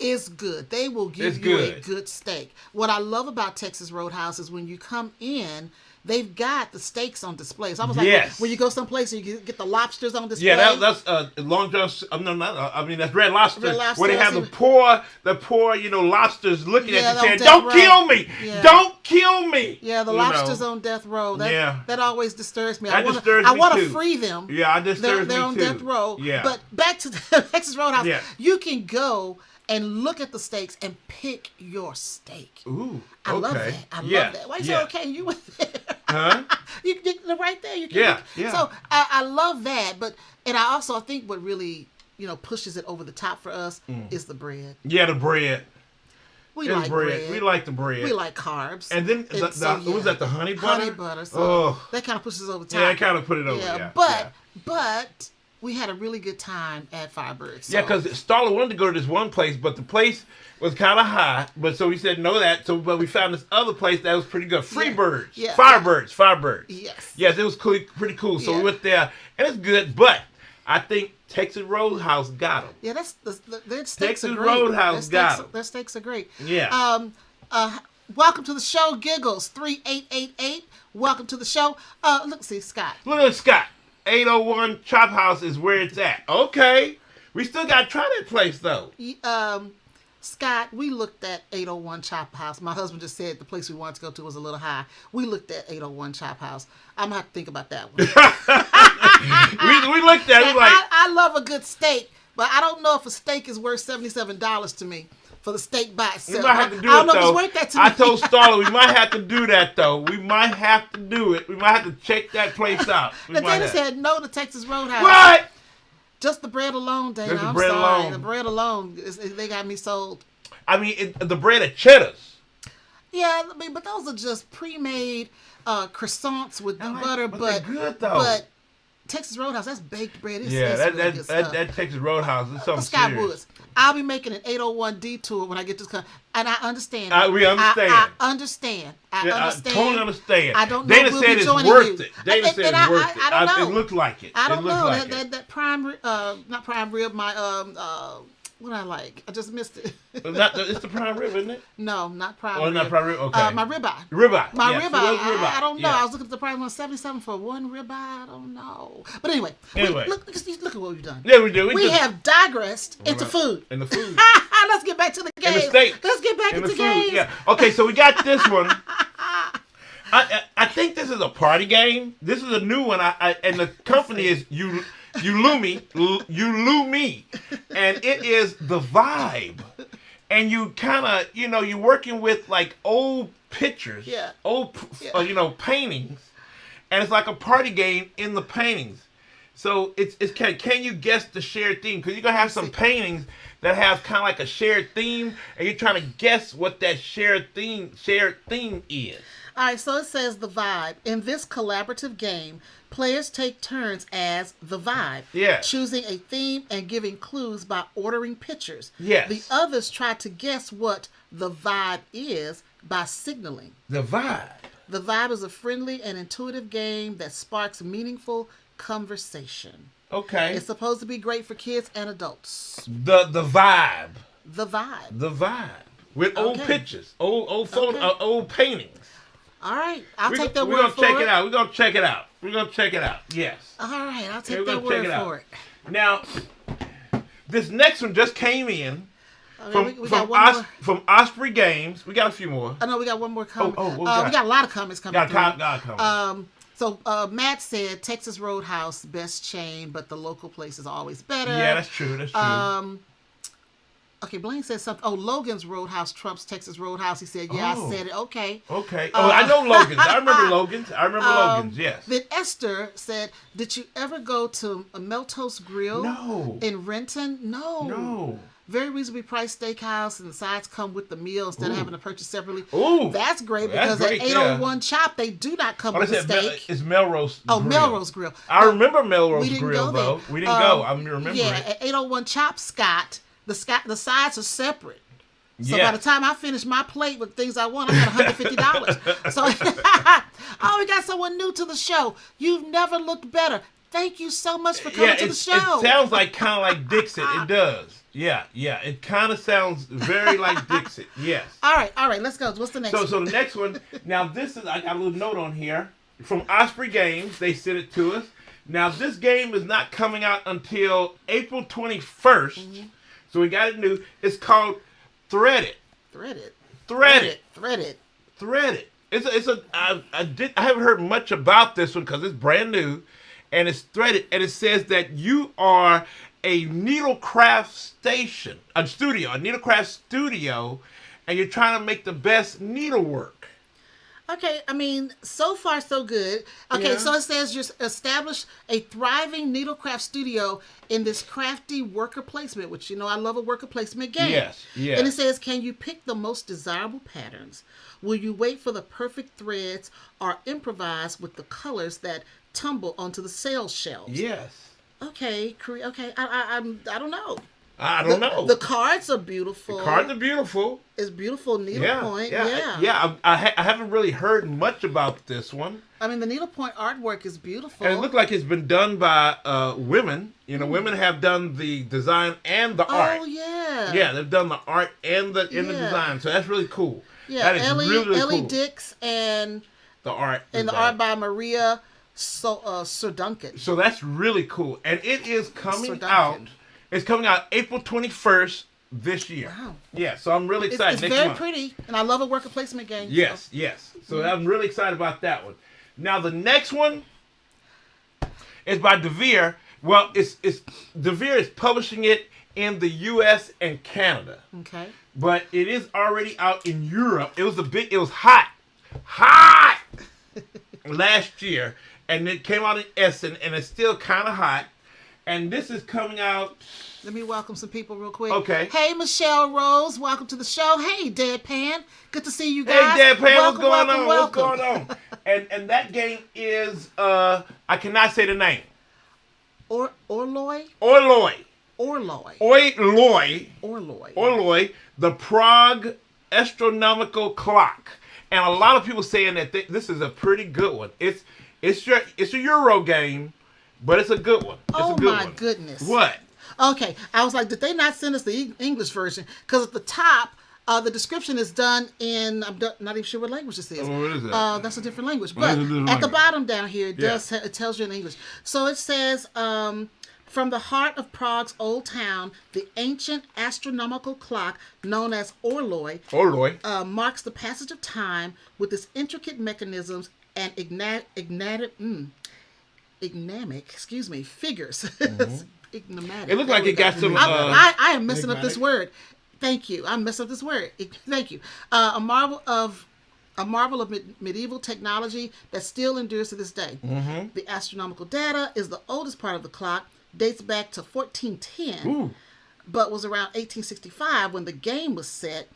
is good. They will give you a good steak. What I love about Texas Roadhouse is when you come in, they've got the steaks on display. It's almost like when you go someplace and you get the lobsters on display. Yeah, that's Long John. That's Red Lobster. Red Lobster. Where they have the poor, lobsters looking at you saying, "Don't kill me! Yeah. Don't kill me!" Yeah, the lobsters on death row. That always disturbs me. I want to free them. Yeah, they're on death row. Yeah. But back to the Texas Roadhouse. Yeah. You can go and look at the steaks and pick your steak. Ooh, I love that. I love that. Why you say okay? You went there. Huh? you right there. You can. Yeah. So I love that, and I think what really pushes it over the top for us is the bread. Yeah, the bread. We like bread. We like the bread. We like carbs. And then was that the honey butter? Honey butter. So that kind of pushes over the top. Yeah, that kind of put it over. Yeah. But we had a really good time at Firebird. So. Yeah, because Starla wanted to go to this one place, but the place was kind of high. But so we said no that. But we found this other place that was pretty good. Freebirds. Yeah. Firebirds. Yes. Yes, it was pretty cool. So we went there, and it's good. But I think Texas Roadhouse got them. Yeah, their steaks are great. Roadhouse got them. Their steaks are great. Yeah. Welcome to the show, Giggles 3888. Welcome to the show. Scott. Look at Scott. 801 Chop House is where it's at. Okay. We still got to try that place, though. Scott, we looked at 801 Chop House. My husband just said the place we wanted to go to was a little high. We looked at 801 Chop House. I'm going to have to think about that one. we looked at it like... I love a good steak, but I don't know if a steak is worth $77 to me for the steak by itself. We might have to do I don't know though. if it's worth that to me. I told Starla we might have to do that, though. We might have to do it. We might have to check that place out. The Dana said no to Texas Roadhouse. What? Just the bread alone, Dana. Just the I'm bread sorry. alone. The bread alone, they got me sold. I mean, the bread at Cheddar's. Yeah, I mean, but those are just pre-made croissants with butter. But But they're good, though. But Texas Roadhouse, that's baked bread. It's Yeah, really good stuff. that Texas Roadhouse is something Scott serious. Woods. I'll be making an 801 detour when I get to and I understand. We understand. I understand. I understand. I totally understand. I don't know Dana if we'll said be it's joining worth you. it. Dana said it's worth it. I don't know. It looked like it. I don't know. Like that prime, not prime rib. My what I like. I just missed it. It's the prime rib, isn't it? No, not prime rib. rib. Not prime rib. Okay. My ribeye. Ribeye. My yes, ribeye. I don't know. Yeah. I was looking at the price on 77 for one ribeye. I don't know. But anyway, look at what we've done. Yeah, we do. We have digressed into food. In the food. Let's get back to the game. In the steak. Let's get back into the games. food. Yeah. Okay, so we got this one. I think this is a party game. This is a new one. And the company is Ulumi, and it is The Vibe. And you kind of, you're working with like old pictures, paintings, and it's like a party game in the paintings. So it's can you guess the shared theme? Because you're gonna have some paintings that have kind of like a shared theme, and you're trying to guess what that shared theme is. All right, so it says The Vibe. In this collaborative game, players take turns as The Vibe, choosing a theme and giving clues by ordering pictures. Yes. The others try to guess what The Vibe is by signaling. The Vibe. The Vibe is a friendly and intuitive game that sparks meaningful conversation. Okay. It's supposed to be great for kids and adults. The Vibe. The Vibe. The Vibe. With old pictures, old photo, old paintings. All right, I'll take that word for it. We're gonna check it out. We're gonna check it out. Yes. All right, I'll take that word for it. Now, this next one just came in from Osprey Games. We got a few more. I know we got one more comment. We got a lot of comments coming through. So Matt said Texas Roadhouse best chain, but the local place is always better. Yeah, that's true. That's true. Okay, Blaine said something. Oh, Logan's Roadhouse trumps Texas Roadhouse. He said, I said it. Okay. Okay. I know Logan's. I remember Logan's. Logan's, yes. Then Esther said, did you ever go to a Meltos Grill? No. In Renton? No. Very reasonably priced steakhouse, and the sides come with the meal instead of having to purchase separately. Ooh. That's great because at 801 Chop, they do not come with a steak. It's Melrose Grill. Melrose Grill. I remember Melrose Grill, though. We didn't go. I remember it. At 801 Chop, Scott, the sides are separate. So by the time I finish my plate with things I want, I got $150. So, we got someone new to the show. You've never looked better. Thank you so much for coming to the show. It sounds kind of like Dixit. It does. Yeah. It kind of sounds very like Dixit. Yes. All right. Let's go. What's the next one? So the next one, now this is, I got a little note on here. From Osprey Games, they sent it to us. Now this game is not coming out until April 21st. Mm-hmm. So we got it new. It's called Threaded. Threaded. I haven't heard much about this one because it's brand new, and it's threaded, and it says that you are a needlecraft studio, and you're trying to make the best needlework. Okay, I mean, so far so good. Okay, so it says you establish a thriving needlecraft studio in this crafty worker placement, which, I love a worker placement game. Yes. And it says, can you pick the most desirable patterns? Will you wait for the perfect threads or improvise with the colors that tumble onto the sales shelves? Yes. Okay, I don't know. I don't know. The cards are beautiful. It's beautiful needlepoint. Yeah. I haven't really heard much about this one. I mean, the needlepoint artwork is beautiful. And it looked like it's been done by women. Women have done the design and the art. Oh, yeah. Yeah, they've done the art and the design. So that's really cool. Yeah, that is Ellie cool. Dix and the art. And the art by Maria Sir Duncan. So that's really cool. And it is coming out. It's coming out April 21st this year. Wow. Yeah, so I'm really excited. It's very pretty, and I love a worker placement game. Yes, yes. So I'm really excited about that one. Now the next one is by DeVere. Well, it's DeVere is publishing it in the U.S. and Canada. Okay. But it is already out in Europe. It was hot last year, and it came out in Essen, and it's still kind of hot. And this is coming out. Let me welcome some people real quick. Okay. Hey, Michelle Rose. Welcome to the show. Hey, Deadpan. Good to see you guys. Hey, Deadpan. Welcome, What's going on? welcome. What's going on? And that game is, I cannot say the name. Orloj? Orloj, the Prague Astronomical Clock. And a lot of people saying that this is a pretty good one. It's a Euro game, but it's a good one. It's a good one. Goodness. What? Okay, I was like, did they not send us the English version? Because at the top, the description is done in, I'm not even sure what language this is. What is that? That's a different language. But at the bottom down here, it tells you in English. So it says, from the heart of Prague's old town, the ancient astronomical clock known as Orloj marks the passage of time with its intricate mechanisms and enigmatic figures. It looked like it got some. I am messing up this word. Thank you. I'm messing up this word. Thank you. A marvel of medieval technology that still endures to this day. Mm-hmm. The astronomical data is the oldest part of the clock, dates back to 1410, but was around 1865 when the game was set,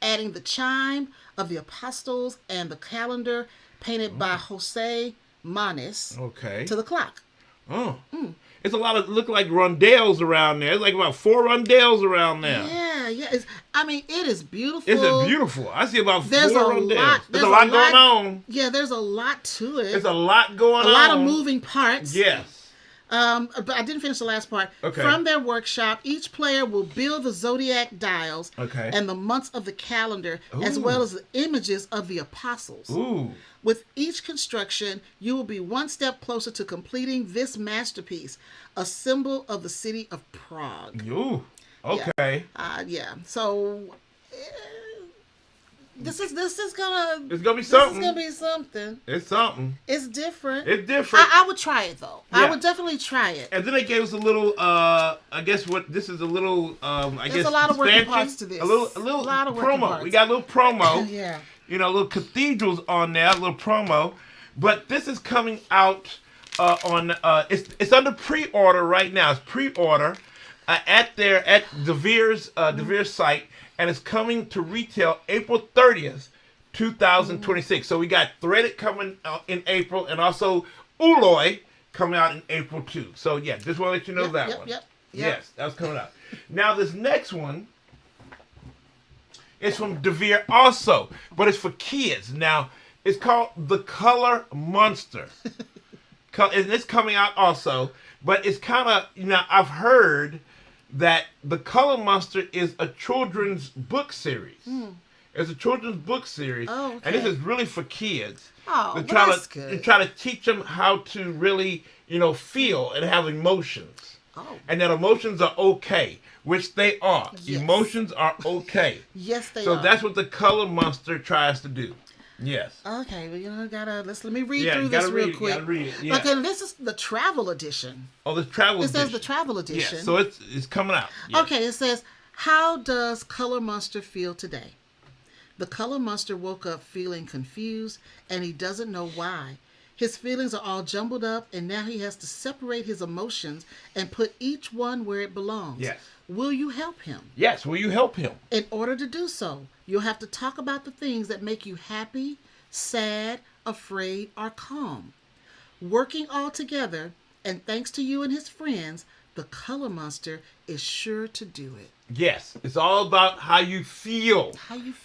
adding the chime of the apostles and the calendar painted by Jose Manes to the clock. Oh. It's a lot of look like rondelles around there. It's like about 4 rondelles around there. Yeah. It is beautiful. It's beautiful. I see about 4 rondelles. There's a lot going on. Yeah, there's a lot to it. There's a lot going on. A lot of moving parts. Yes. But I didn't finish the last part. Okay. From their workshop, each player will build the zodiac dials and the months of the calendar, as well as the images of the apostles. Ooh. With each construction, you will be one step closer to completing this masterpiece, a symbol of the city of Prague. Ooh. Okay. So this is gonna. It's gonna be something. This is gonna be something. It's something. It's different. It's different. I would try it though. Yeah. I would definitely try it. And then they gave us a little. I guess this is a little. There's a lot of working parts to this. A little lot of promo. Parts. We got a little promo. Yeah. Little cathedrals on there, a little promo. But this is coming out on. It's under pre-order right now. It's pre-order at DeVere's site. And it's coming to retail April 30th, 2026. So we got Threaded coming out in April, and also Orloj coming out in April too. So yeah, just want to let you know that one. Yes, that's coming out. Now this next one is from DeVere also, but it's for kids. Now it's called The Color Monster, and it's coming out also. But it's kind of I've heard that The Color Monster is a children's book series. It's a children's book series. Oh, okay. And this is really for kids. Oh, that's good. To try to teach them how to really, feel and have emotions. Oh. And that emotions are okay, which they are. Yes. Emotions are okay. Yes, they are. So that's what The Color Monster tries to do. Yes. Okay, well, let me read through this real quick. Gotta read it. Yeah. Okay, this is the travel edition. Oh, the travel edition. It says the travel edition. Yeah, so it's coming out. Yes. Okay, it says, how does Color Monster feel today? The Color Monster woke up feeling confused, and he doesn't know why. His feelings are all jumbled up, and now he has to separate his emotions and put each one where it belongs. Yes. Will you help him? Yes, will you help him? In order to do so, you'll have to talk about the things that make you happy, sad, afraid, or calm. Working all together, and thanks to you and his friends, the Color Monster is sure to do it. Yes, it's all about how you feel.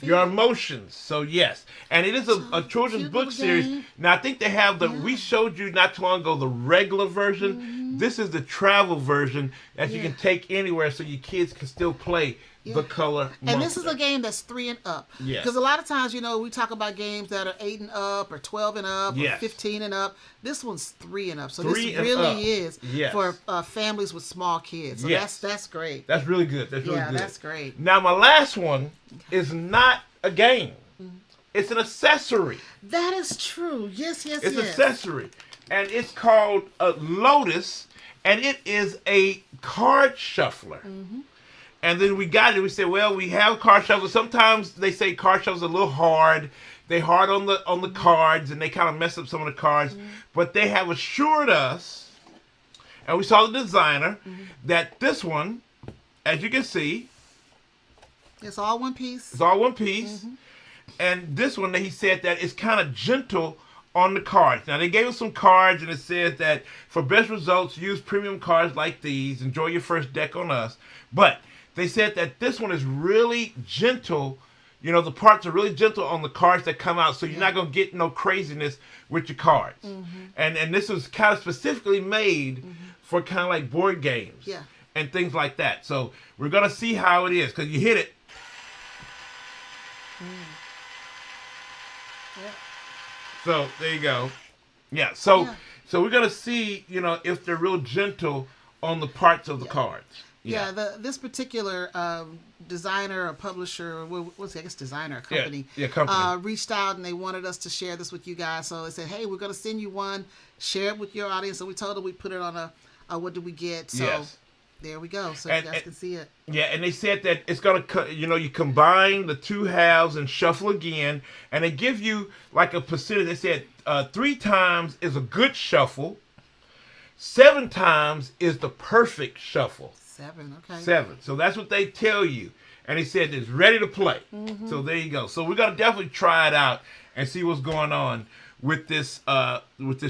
Your emotions. So yes, and it is a children's book series. Now I think they have we showed you not too long ago the regular version. Mm-hmm. This is the travel version that you can take anywhere, so your kids can still play the color monster. And this is a game that's 3 and up. Yes. Because a lot of times, we talk about games that are 8 and up or 12 and up or 15 and up. This one's 3 and up. So this really is for families with small kids. So that's great. That's really good. That's really good. Yeah, that's great. Now, my last one is not a game. It's an accessory. That is true. Yes. It's an accessory. And it's called a Lotus, and it is a card shuffler. And then we got it. We said, well, we have card shufflers. Sometimes they say card shufflers are a little hard. They're hard on the cards, and they kind of mess up some of the cards. But they have assured us, and we saw the designer, that this one, as you can see, it's all one piece. It's all one piece. And this one, he said that it's kind of gentle on the cards. Now, they gave us some cards, and it says that for best results, use premium cards like these. Enjoy your first deck on us. But they said that this one is really gentle. The parts are really gentle on the cards that come out, so you're not going to get no craziness with your cards. And this was kind of specifically made for kind of like board games and things like that. So we're going to see how it is, because you hit it. So there you go. Yeah. So we're gonna see, if they're real gentle on the parts of the cards. Yeah. This particular designer or publisher, designer or company, reached out and they wanted us to share this with you guys. So they said, hey, we're gonna send you one, share it with your audience. So we told them we put it on a what did we get? So there we go. So you guys can see it. Yeah, and they said that it's going to, you combine the two halves and shuffle again. And they give you like a percentage. They said 3 times is a good shuffle. 7 times is the perfect shuffle. 7, okay. 7. So that's what they tell you. And they said it's ready to play. So there you go. So we're going to definitely try it out and see what's going on with this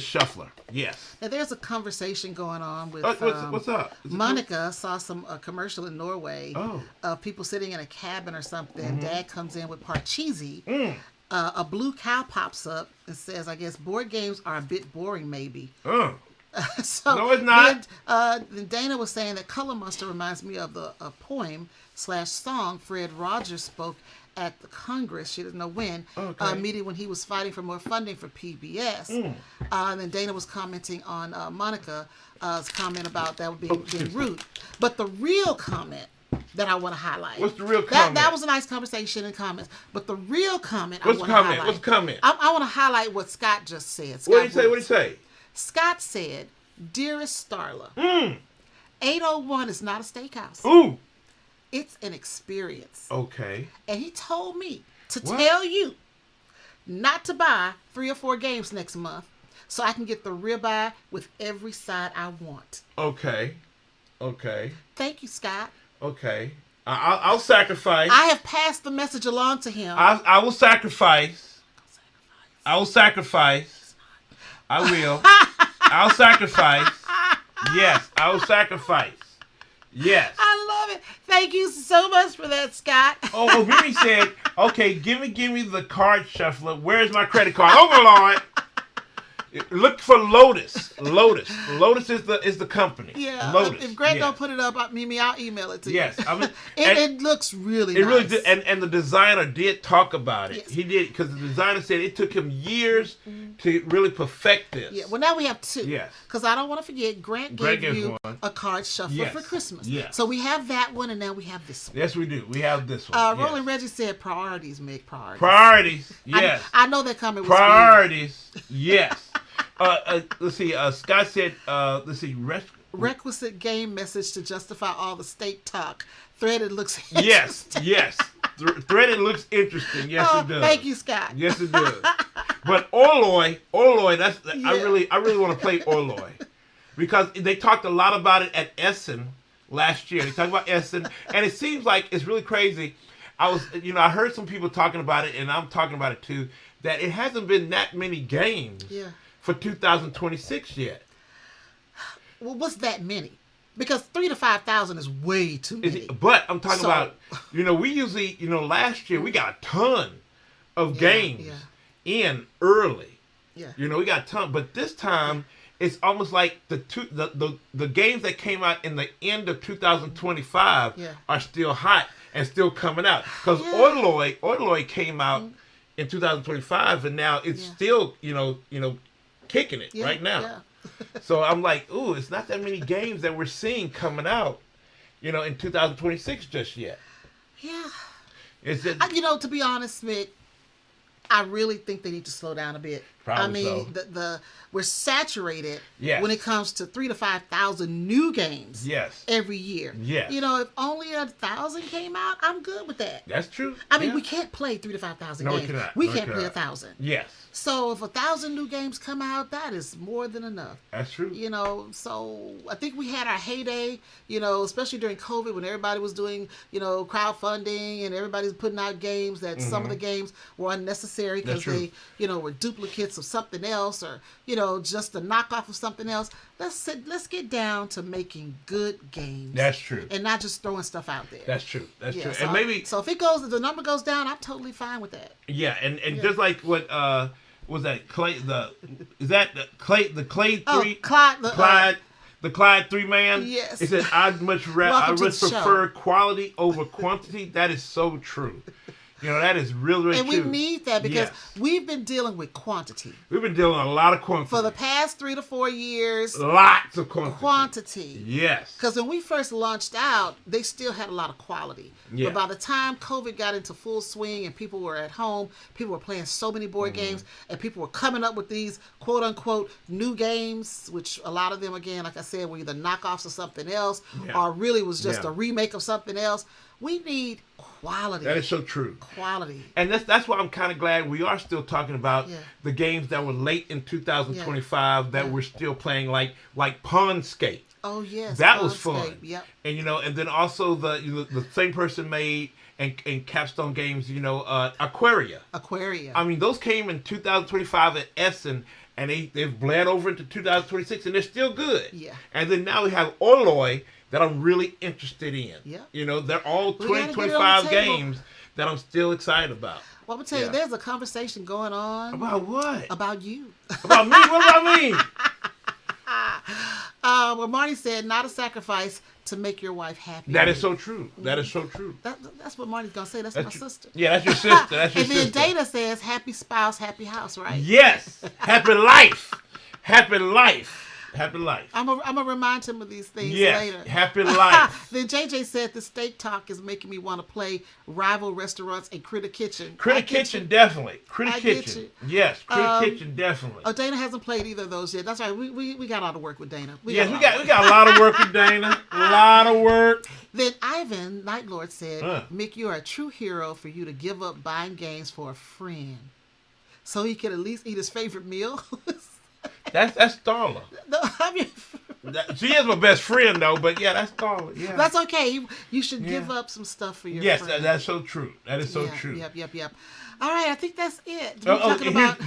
shuffler. Yes. Now there's a conversation going on with what's up? Monica saw some commercial in Norway of people sitting in a cabin or something. Dad comes in with parcheesi. A blue cow pops up and says, I guess board games are a bit boring maybe. So no, it's not. Then Dana was saying that Color Monster reminds me of the poem/song Fred Rogers spoke at the Congress, she doesn't know when, meeting when he was fighting for more funding for PBS. And then Dana was commenting on Monica's comment about that being rude. But the real comment that I want to highlight. What's the real comment? That was a nice conversation in comments. But the real comment What's the comment? I want to highlight what Scott just said. What did he say? Scott said, Dearest Starla, 801 is not a steakhouse. Ooh. It's an experience. Okay. And he told me to tell you not to buy 3 or 4 games next month so I can get the ribeye with every side I want. Okay. Thank you, Scott. Okay. I'll sacrifice. I have passed the message along to him. I will sacrifice. I will sacrifice. I will. I'll sacrifice. Yes, I will sacrifice. Yes. I love it. Thank you so much for that, Scott. Mimi said, okay, give me the card shuffler. Where's my credit card? Oh, my Lord. Look for Lotus. Lotus is the company. Yeah. Lotus. If Greg don't put it up, Mimi, I'll email it to you. Yes. It looks really nice. It really did, and the designer did talk about it. Yes. He did, because the designer said it took him years to really perfect this. Yeah. Well, now we have 2. Yes. Because I don't want to forget, Grant gave you a card shuffler for Christmas. Yes. So we have that one, and now we have this one. Yes, we do. We have this one. Roland Reggie said priorities make priorities. Priorities. Yes. I know that comment was priorities. Yes. Let's see. Scott said, let's see. Requisite game message to justify all the steak talk. Threaded looks interesting. Yes. Threaded looks interesting. Yes, it does. Thank you, Scott. Yes, it does. But Orloj, I really want to play Orloj, because they talked a lot about it at Essen last year. They talked about Essen, and it seems like it's really crazy. I heard some people talking about it, and I'm talking about it too, that it hasn't been that many games for 2026 yet. Well, what's that many? Because 3,000 to 5,000 is way too many. But I'm talking about, we usually, last year we got a ton of games in early. Yeah. We got a ton, but this time it's almost like the games that came out in the end of 2025 are still hot. and still coming out. Because Orloj came out in 2025, and now it's still, kicking it right now. Yeah. So I'm like, ooh, it's not that many games that we're seeing coming out, in 2026 just yet. Yeah. Is it? To be honest, Mick, I really think they need to slow down a bit. Probably we're saturated when it comes to 3,000 to 5,000 new games. Yes. Every year. Yes. If only 1,000 came out, I'm good with that. That's true. I mean, we can't play 3,000 to 5,000 games. We cannot. We can't play 1,000. Yes. So if 1,000 new games come out, that is more than enough. That's true. So I think we had our heyday, especially during COVID when everybody was doing, crowdfunding and everybody's putting out games that some of the games were unnecessary because they, were duplicates of something else or, just a knockoff of something else. Let's get down to making good games. That's true. And not just throwing stuff out there. That's true. That's true. So, and maybe if the number goes down, I'm totally fine with that. Yeah, and just like what was that Clay? The Clay 3? Clyde. The Clyde 3 man. Yes. It said I'd much prefer quality over quantity. That is so true. That is really, really true. And we need that because we've been dealing with quantity. We've been dealing with a lot of quantity. For the past 3 to 4 years. Lots of quantity. Quantity. Yes. Because when we first launched out, they still had a lot of quality. Yeah. But by the time COVID got into full swing and people were at home, people were playing so many board games, and people were coming up with these quote-unquote new games, which a lot of them, again, like I said, were either knockoffs of something else or really was just a remake of something else. We need quality. That is so true. Quality. And that's why I'm kind of glad we are still talking about the games that were late in 2025 that we're still playing, like Pawnscape. Oh yes, that was fun. Yep. And and then also the same person made and Capstone Games, Aquaria. I mean, those came in 2025 at Essen, and they've bled over into 2026, and they're still good. Yeah. And then now we have Orloj that I'm really interested in. Yeah. They're all 2025 games that I'm still excited about. Well, I'm going to tell you, there's a conversation going on. About what? About you. About me? What about me? Well, Marty said, not a sacrifice to make your wife happy. That is so true. That is so true. That's what Marty's going to say. That's my sister. Yeah, that's your sister. That's your sister. And then Dana says, happy spouse, happy house, right? Yes. Happy life. Happy life. Happy life. I'm gonna remind him of these things later. Happy life. Then JJ said the steak talk is making me want to play rival restaurants and Critter Kitchen. Critter Kitchen, definitely. Critter Kitchen. Yes, Critter Kitchen, definitely. Oh, Dana hasn't played either of those yet. That's right. We got a lot of work with Dana. We got a lot of work with Dana. A lot of work. Then Ivan Nightlord said, Mick, you are a true hero for you to give up buying games for a friend, so he could at least eat his favorite meal. That's Starla. No, I mean, she is my best friend, though. But yeah, that's Starla. Yeah, that's okay. You should give up some stuff for your friend. Yes, that's so true. That is so true. Yep. All right, I think that's it.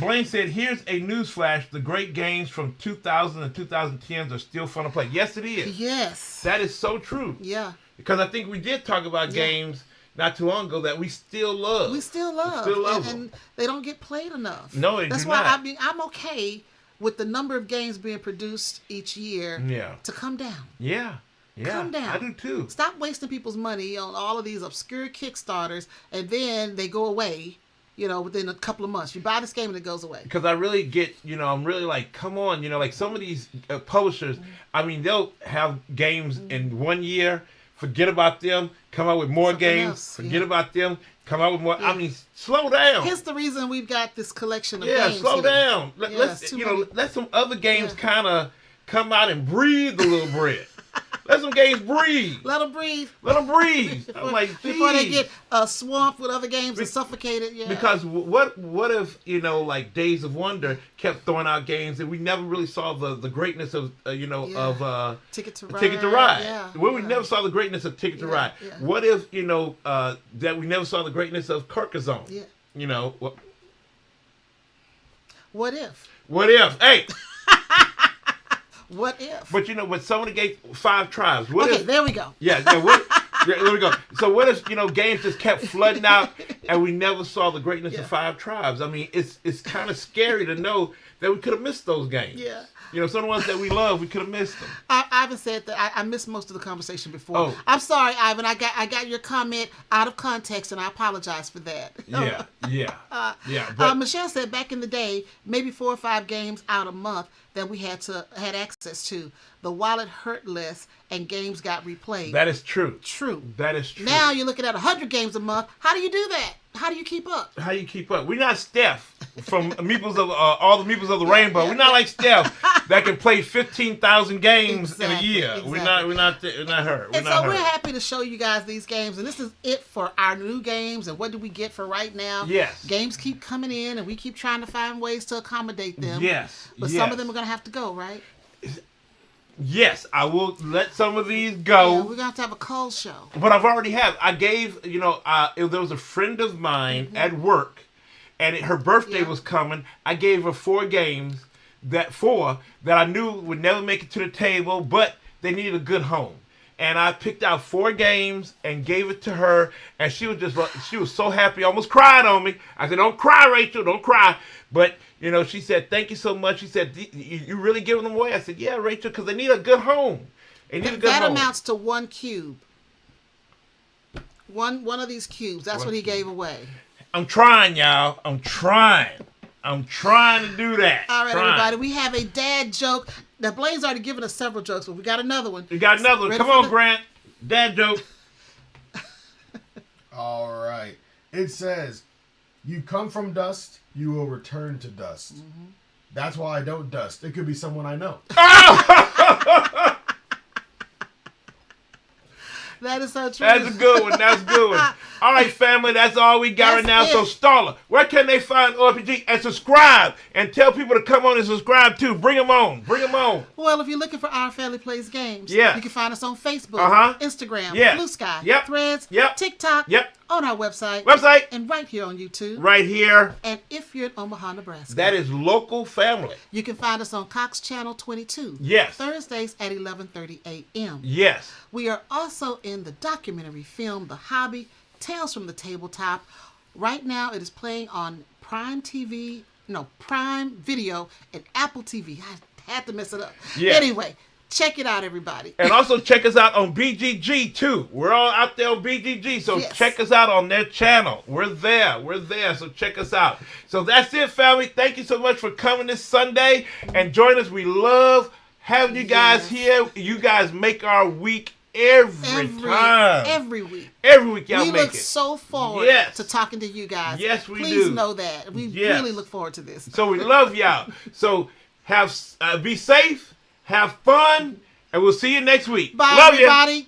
Blaine said, "Here's a newsflash: the great games from 2000 and 2010s are still fun to play." Yes, it is. Yes, that is so true. Yeah, because I think we did talk about games not too long ago that we still love. We still love them. And they don't get played enough. No, that's why not. I mean, I'm okay with the number of games being produced each year to come down. Yeah. Come down. I do too. Stop wasting people's money on all of these obscure Kickstarters and then they go away, within a couple of months. You buy this game and it goes away. Because I really get, I'm really like, come on, like some of these publishers, I mean, they'll have games in 1 year, forget about them, come out with more games, forget about them, come out with more. I mean, slow down. Here's the reason we've got this collection of games. Yeah, slow down. Let some other games kind of come out and breathe a little bit. Let some games breathe. Let them breathe. I'm like, before they get swamped with other games and suffocated. Yeah. Because what if like Days of Wonder kept throwing out games and we never really saw the greatness of of Ticket to Ride. Ticket to Ride. Yeah. We never saw the greatness of Ticket to Ride. Yeah. What if that we never saw the greatness of Carcassonne? Yeah. What if? Hey. What if? But when somebody gave 5 tries, what if? There we go. Yeah, there we go. So what if games just kept flooding out and we never saw the greatness of Five Tribes. I mean, it's kind of scary to know that we could have missed those games. Yeah. You know, some of the ones that we love, we could have missed them. Ivan said that I missed most of the conversation before. Oh. I'm sorry, Ivan. I got your comment out of context, and I apologize for that. But Michelle said back in the day, maybe 4 or 5 games out a month that we had access to. The wallet hurt less, and games got replayed. that is true. True. That is true. Now you're looking at 100 games a month. How do you do that? How do you keep up? How you keep up? We're not Steph from Meeples of all the Meeples of the Rainbow. We're not like Steph that can play 15,000 games in a year. Exactly. We're not her. We're happy to show you guys these games, and this is it for our new games. And what do we get for right now? Yes. Games keep coming in, and we keep trying to find ways to accommodate them. Yes. But some of them are going to have to go, right? Yes, I will let some of these go. Yeah, we're going to have a cold show. But I've already have. I gave, there was a friend of mine at work, and her birthday was coming. I gave her 4 games, that I knew would never make it to the table, but they needed a good home. And I picked out 4 games and gave it to her, and she was so happy, almost cried on me. I said, "Don't cry, Rachel, don't cry." But she said, "Thank you so much." She said, "You really giving them away?" I said, "Yeah, Rachel, because they need a good home. They need a good home." That amounts to 1 cube. One of these cubes. That's what he gave away. I'm trying, y'all. I'm trying to do that. All right, everybody. We have a dad joke. Now, Blaine's already given us several jokes, but we got another one. We got another one. Come on, Grant. Dad joke. All right. It says, "You come from dust, you will return to dust." Mm-hmm. That's why I don't dust. It could be someone I know. That is so true. That's a good one. All right, family, that's all we got right now. So, Starla, where can they find OFPG? And subscribe and tell people to come on and subscribe too. Bring them on. Well, if you're looking for Our Family Plays Games, you can find us on Facebook, Instagram, Blue Sky, Threads, TikTok, on our website, and right here on YouTube. Right here. And if you're in Omaha, Nebraska, that is local family. You can find us on Cox Channel 22. Yes. Thursdays at 11:30 a.m. Yes. We are also in the documentary film The Hobby, Tales from the Tabletop. Right now it is playing on Prime Video and Apple TV. I had to mess it up. Yeah. Anyway, check it out, everybody. And also check us out on BGG too. We're all out there on BGG, so check us out on their channel. We're there, so check us out. So that's it, family. Thank you so much for coming this Sunday and join us. We love having you guys here. You guys make our week every time. Every week. Every week y'all we make it. We look so forward to talking to you guys. Yes, we do. Please know that. We really look forward to this. So we love y'all. So be safe, have fun, and we'll see you next week. Bye, love everybody. You.